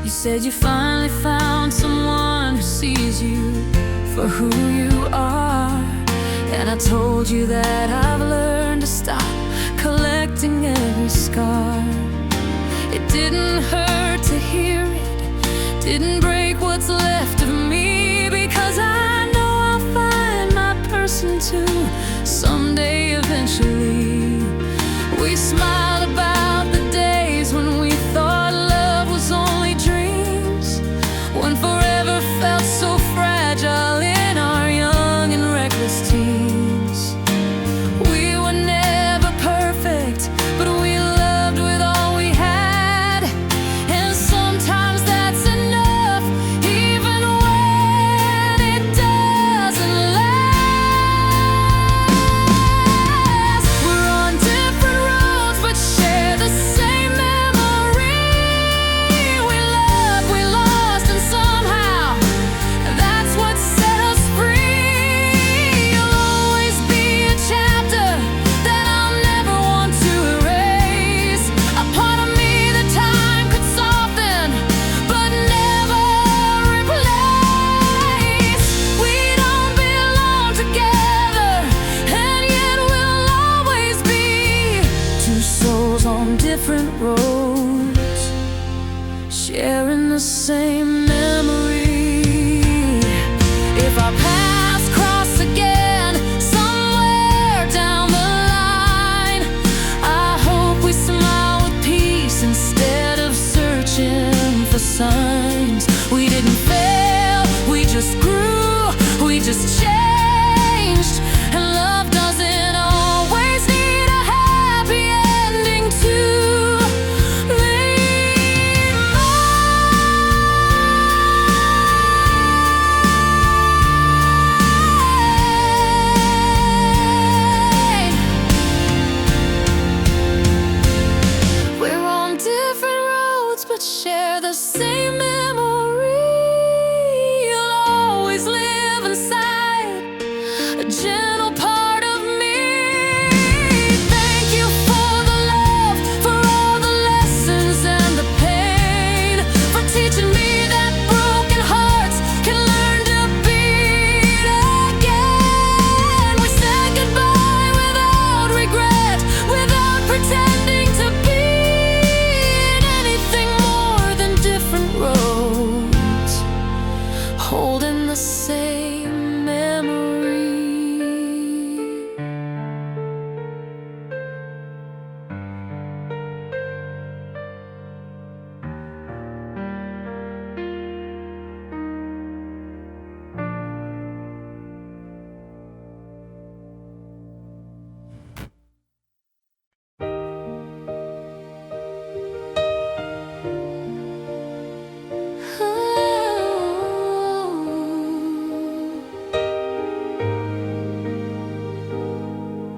You said you finally found someone who sees you for who you are, and I told you that I've learned to stop collecting every scar. It didn't hurt to hear it, didn't break what's left of me, because I know I'll find my person too someday eventually. We smiled about the days when we thought love was only dreams, when forever felt so fragile in our young and reckless teens. We were never perfect, but we loved with all we had. sharing the same memory. If our paths cross again somewhere down the line, I hope we smile with peace instead of searching for signs. We didn't fail, we just grew, we just changed. And love doesn't always need a happy ending to remain. We're on different roads but share the same memory. You'll always live inside a gentle part of me. Thank you for the love, for all the lessons and the pain, for teaching me that broken hearts can learn to beat again. We said goodbye without regret, without pretending to be in anything more than different roads, holding the same memory.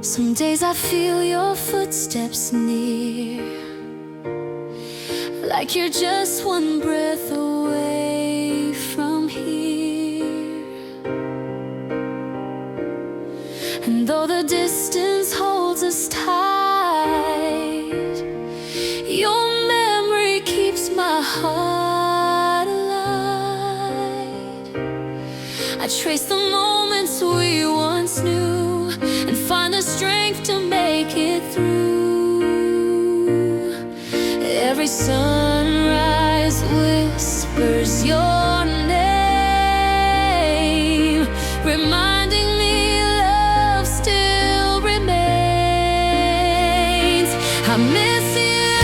Some days I feel your footsteps near, like you're just one breath away from here. And though the distance holds us tight, your memory keeps my heart alive. I trace the moments we once knew and find the strength to make it through. Every sunrise whispers your name, reminding me love still remains. I miss you,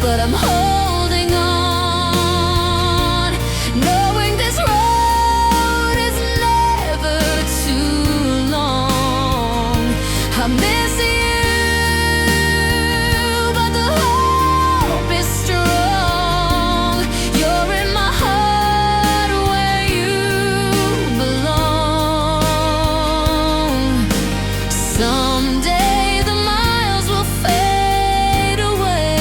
but I'm holding on, knowing this road is never too long. I miss you, but the hope is strong. You're in my heart where you belong. Someday the miles will fade away,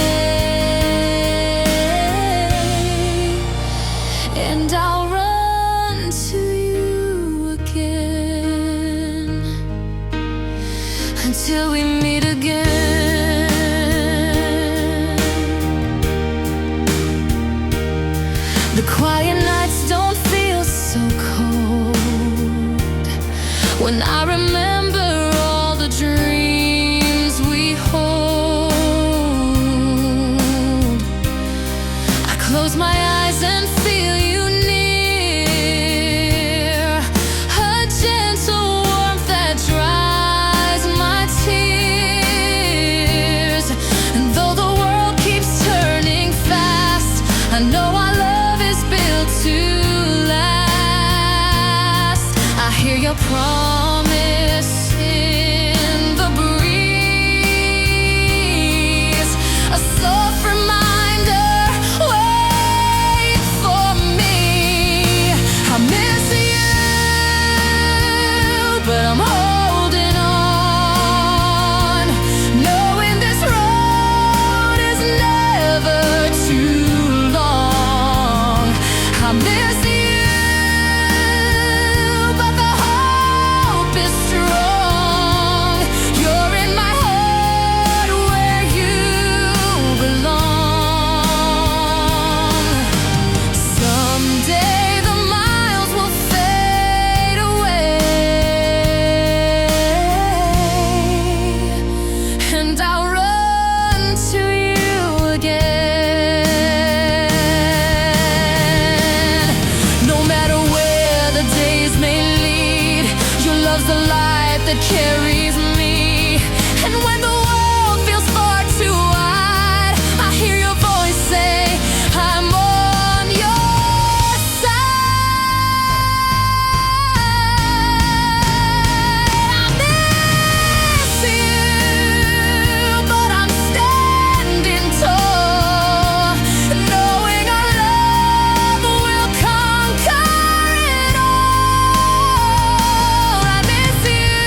and I'll run to you again until we meet again. The quiet nights don't feel so cold when I remember all the dreams we hold. I close my eyes and feel you near, a gentle warmth that dries my tears. And though the world keeps turning fast, I know our love is built to last. I hear your promise in the breeze, a soft reminder when that carries me. And when the world feels far too wide, I hear your voice say, I'm on your side. I miss you, but I'm standing tall, knowing our love will conquer it all. I miss you,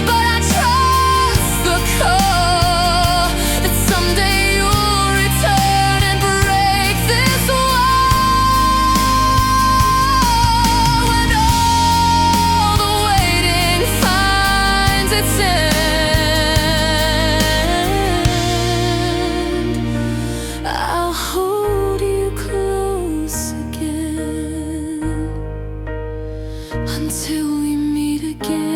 but I trust the call that someday you'll return and break this wall. When all the waiting finds its end, I'll hold you close again until we meet again.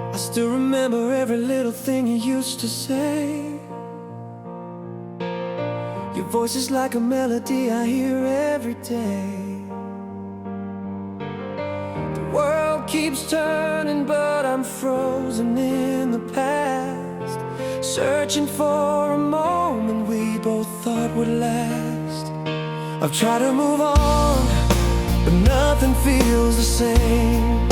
I still remember every little thing you used to say. Your voice is like a melody I hear every day. The world keeps turning, but I'm frozen in the past, searching for a moment we both thought would last. I've tried to move on, but nothing feels the same.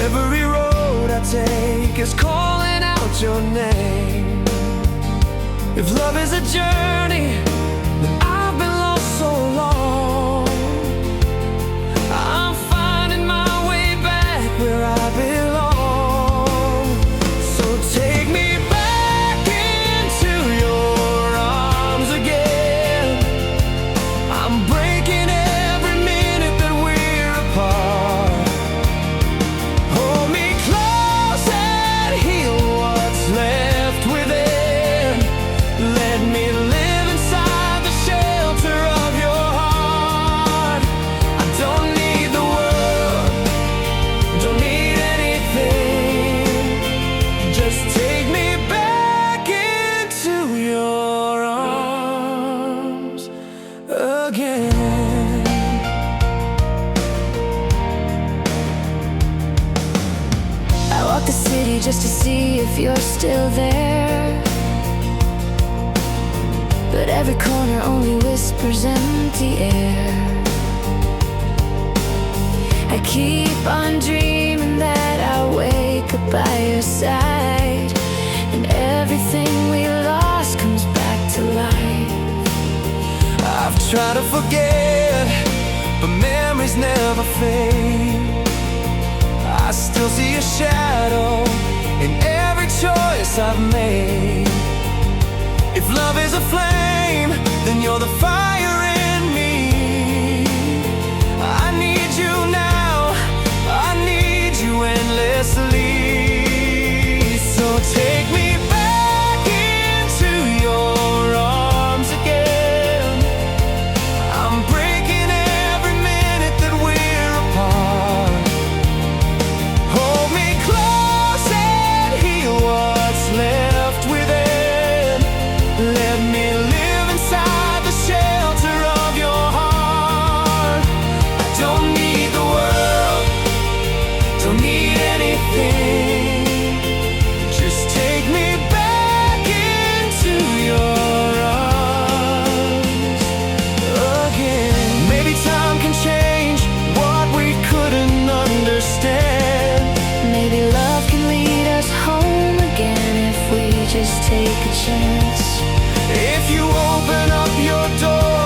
Every road I take is calling out your name. If love is a journey, then I've been lost so long. I'm finding my way back where I belong. So take me back into your arms again. I'm breaking every minute that we're apart. Hold me close and heal what's left within. Let me live inside the shelter of your heart. I don't need the world, don't need anything. Just take me back into your arms again. I walk the city just to see if you're still there, but every corner only whispers empty air. I keep on dreaming that I'll wake up by your side, and everything we lost comes back to life. I've tried to forget, but memories never fade. I still see a shadow in every choice I've made. If love is a flame, then you're the fire in me. I need you now, I need you endlessly. So take me back into your arms again. I'm breaking every minute that we're apart. Hold me close and heal what's left within. Let me live inside the shelter of your heart. I don't need the world, don't need anything. Just take me back into your arms again. Maybe time can change what we couldn't understand. Maybe love can lead us home again if we just take a chance. If you open up your door,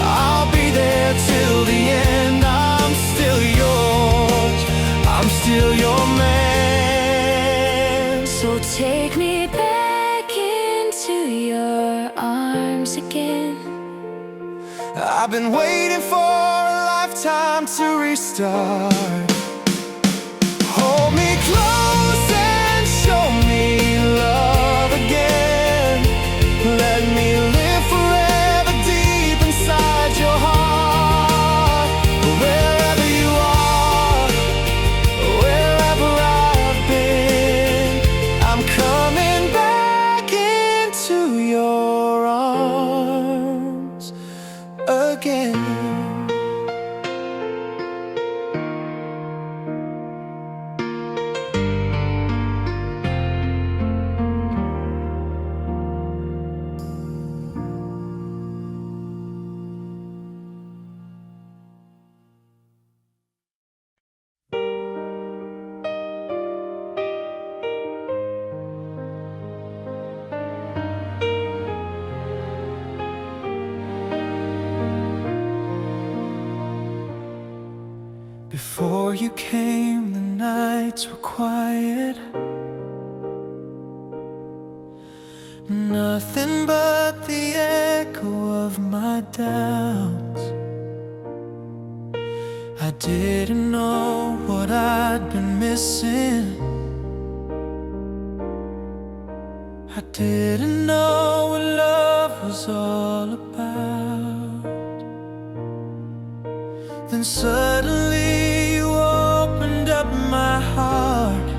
I'll be there till the end. I'm still yours, I'm still your man. So take me back into your arms again. I've been waiting for a time to restart. Hold me close and show me love again. Let me live forever deep inside your heart. Wherever you are, wherever I've been, I'm coming back into your arms again. Before you came, the nights were quiet. Nothing but the echo of my doubts. I didn't know what I'd been missing. I didn't know what love was all about. Then suddenly you opened up my heart,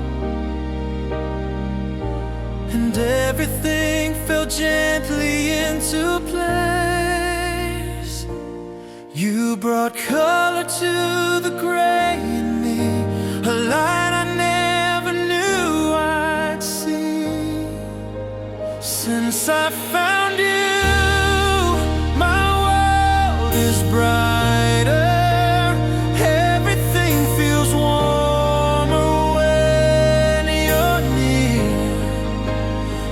and everything fell gently into place. You brought color to the gray in me, a light I never knew I'd see. Since I found you, my world is brighter. Everything feels warmer when you're near.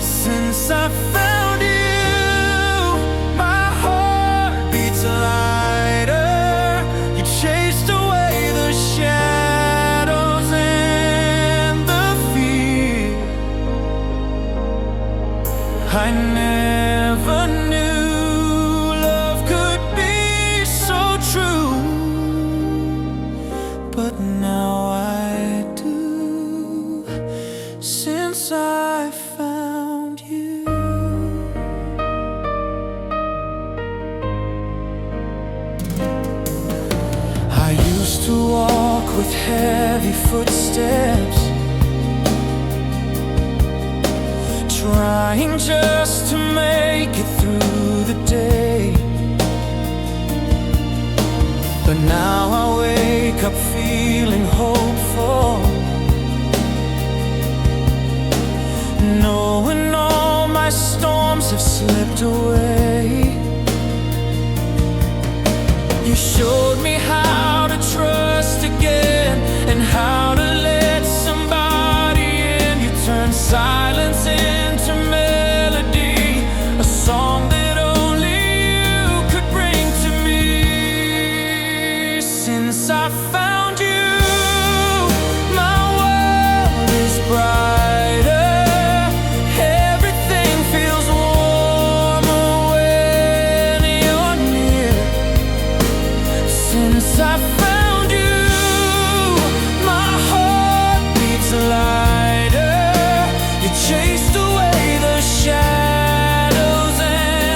Since I found you, my heart beats lighter. You chased away the shadows and the fear. I never knew love could be so true, but now I do, since I found you. I used to walk with heavy footsteps, trying just to make it through the day. But now I wake up feeling hopeful, knowing all my storms have slipped away. You showed me how to trust again, and how to let somebody in. You turned silence into melody, a song that only you could bring to me. Since I found you, my world is brighter. Everything feels warmer when you're near. Since I found you, my heart beats lighter. You chased away the shadows and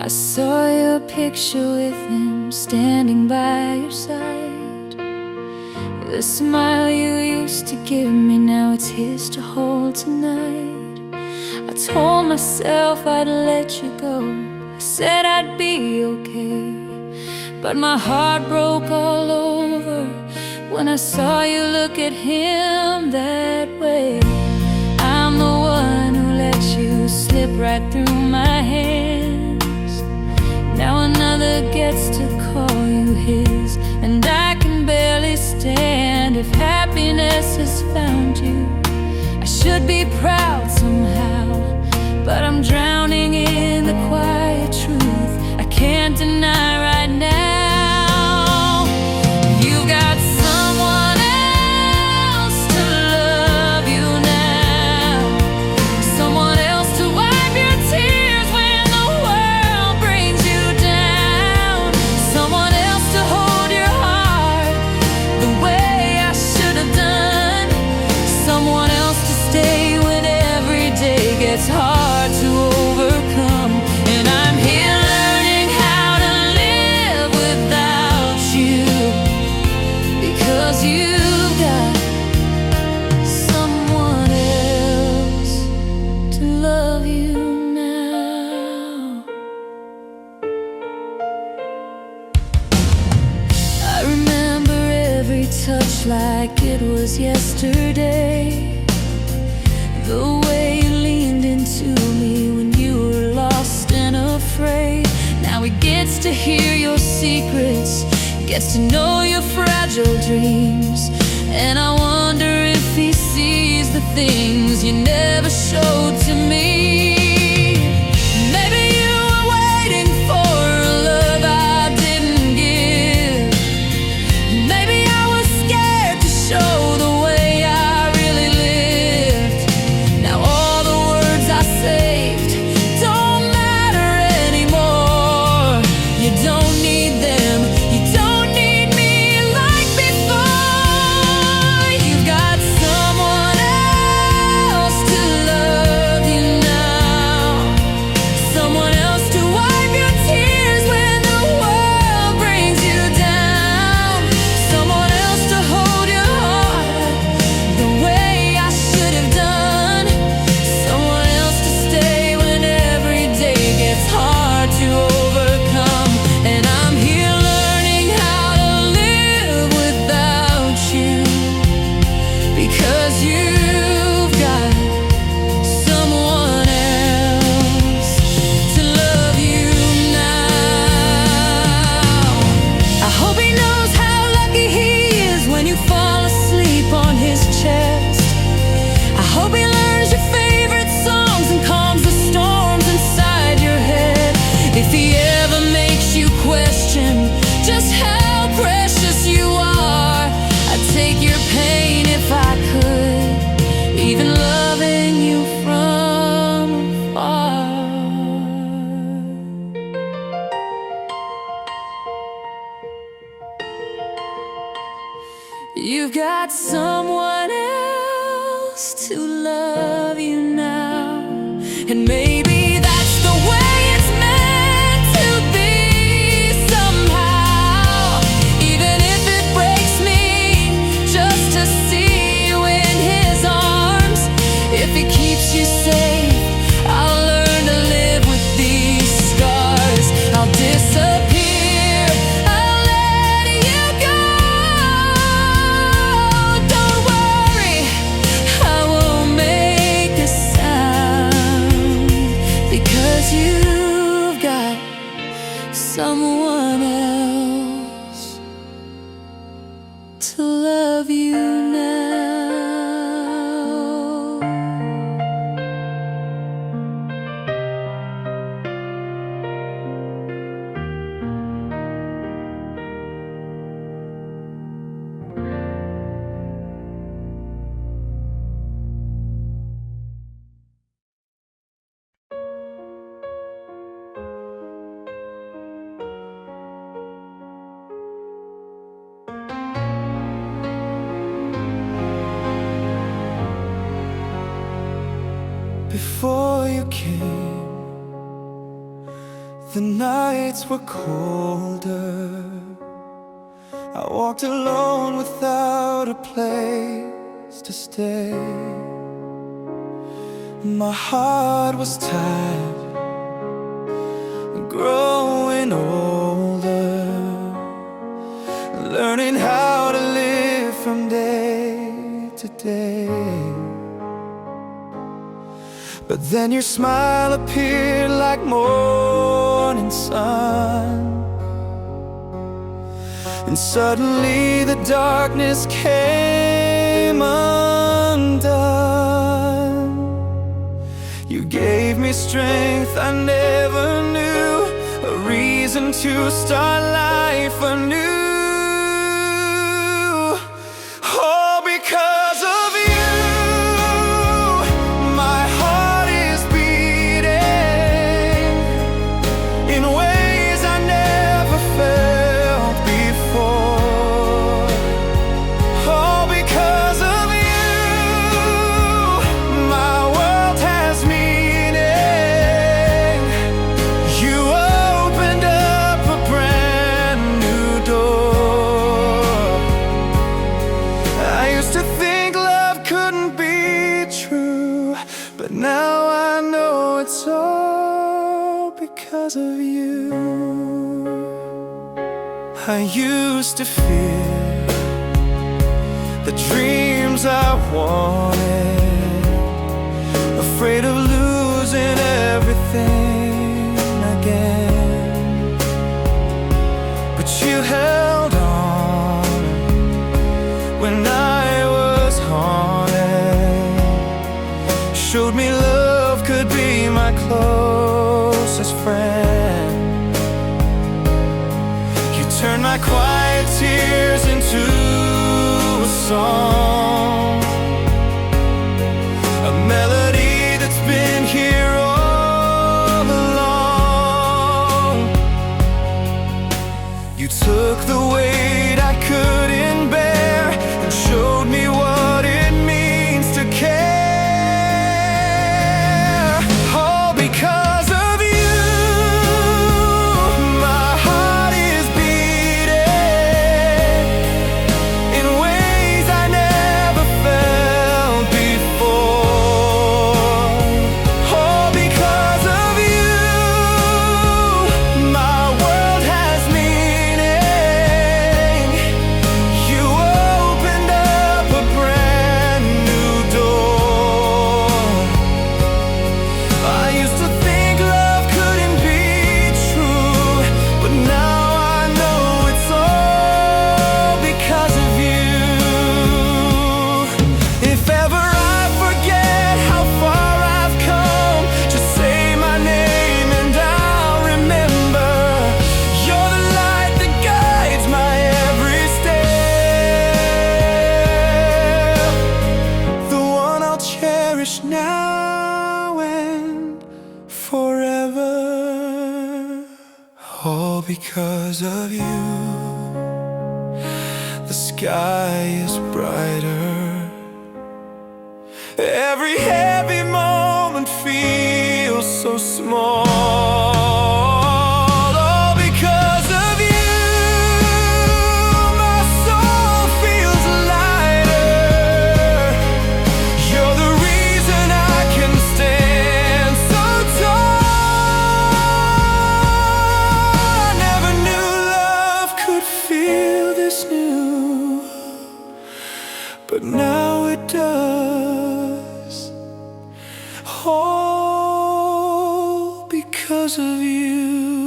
I saw your picture with him standing by your side. The smile you used to give me, now it's his to hold tonight. I told myself I'd let you go, I said I'd be okay, but my heart broke all over when I saw you look at him that way. I'm the one who let you slip right through my hands. Now another gets to call you his, and I can barely stand. If happiness has found you, I should be proud somehow, but I'm drowning in the quiet truth I can't deny right now. You've got someone else to love you now, someone else to wipe your tears when the world brings you down, someone else to hold your heart the way I should have done, someone else to stay when every day gets hard to overcome. And I'm here learning how to live without you, because you've got someone else to love you now. I remember every touch like it was yesterday, the way you leaned into me when you were lost and afraid. Now he gets to hear your secrets, gets to know your fragile dreams, and I wonder if he sees the things you never showed to me. Maybe you were waiting for a love I didn't give. Maybe I was scared to show the way I really lived. Now all the words I saved don't matter anymore. You don't need them, you don't need me like before. You've got someone else to love you now, someone else to wipe your tears when the world brings you down, someone else to hold your heart the way I should have done, someone else to stay when every day gets hard to overcome. And I'm here learning how to live without you, because you've got someone else to love you now. I hope he knows how lucky he is when you fall asleep on his chest. I hope he learns your favorite songs and calms the storms inside your head. If he ever makes you question just how precious you are, I'd take your pain if I could, even loving you from afar. You've got someone else to love you now, and maybe that's the way it's meant to be somehow. Even if it breaks me just to see you in his arms, if he keeps you safe, I'll learn to live with these scars. I'll disappear, I'll let you go. Don't worry, I won't make a sound, because you've got someone else to love you now. Before you came, The nights were colder. I walked alone without a place to stay. My heart was tired, growing older, learning how to live from day to day. But then your smile appeared like morning sun, and suddenly the darkness came undone. You gave me strength I never knew, a reason to start life anew. All because of you, my heart is beating in ways I never felt before. All because of you, my world has meaning. You opened up a brand new door. I used to think love couldn't be true, but now I know it's all because of you. I used to fear the dreams I wanted, afraid of losing everything again. But you held on when I was haunted, showed me love could be my closest friend. You turned my quiet tears into a song, a melody that's been here all along. You took the weight I couldn't bear and showed me what it means to care. All because of you, my heart is beating in ways I never felt before. All because of you, my world has meaning. You opened up a brand new door. I used to think love couldn't be true, but now I know it's all because of you. If ever I forget how far I've come, just say my name and I'll remember. You're the light that guides my every step, the one I'll cherish now and forever. All because of you, the sky is brighter. Every heavy moment feels so small. All because of you, my soul feels lighter. You're the reason I can stand so tall. I never knew love could feel this new, but now it does. All because of you.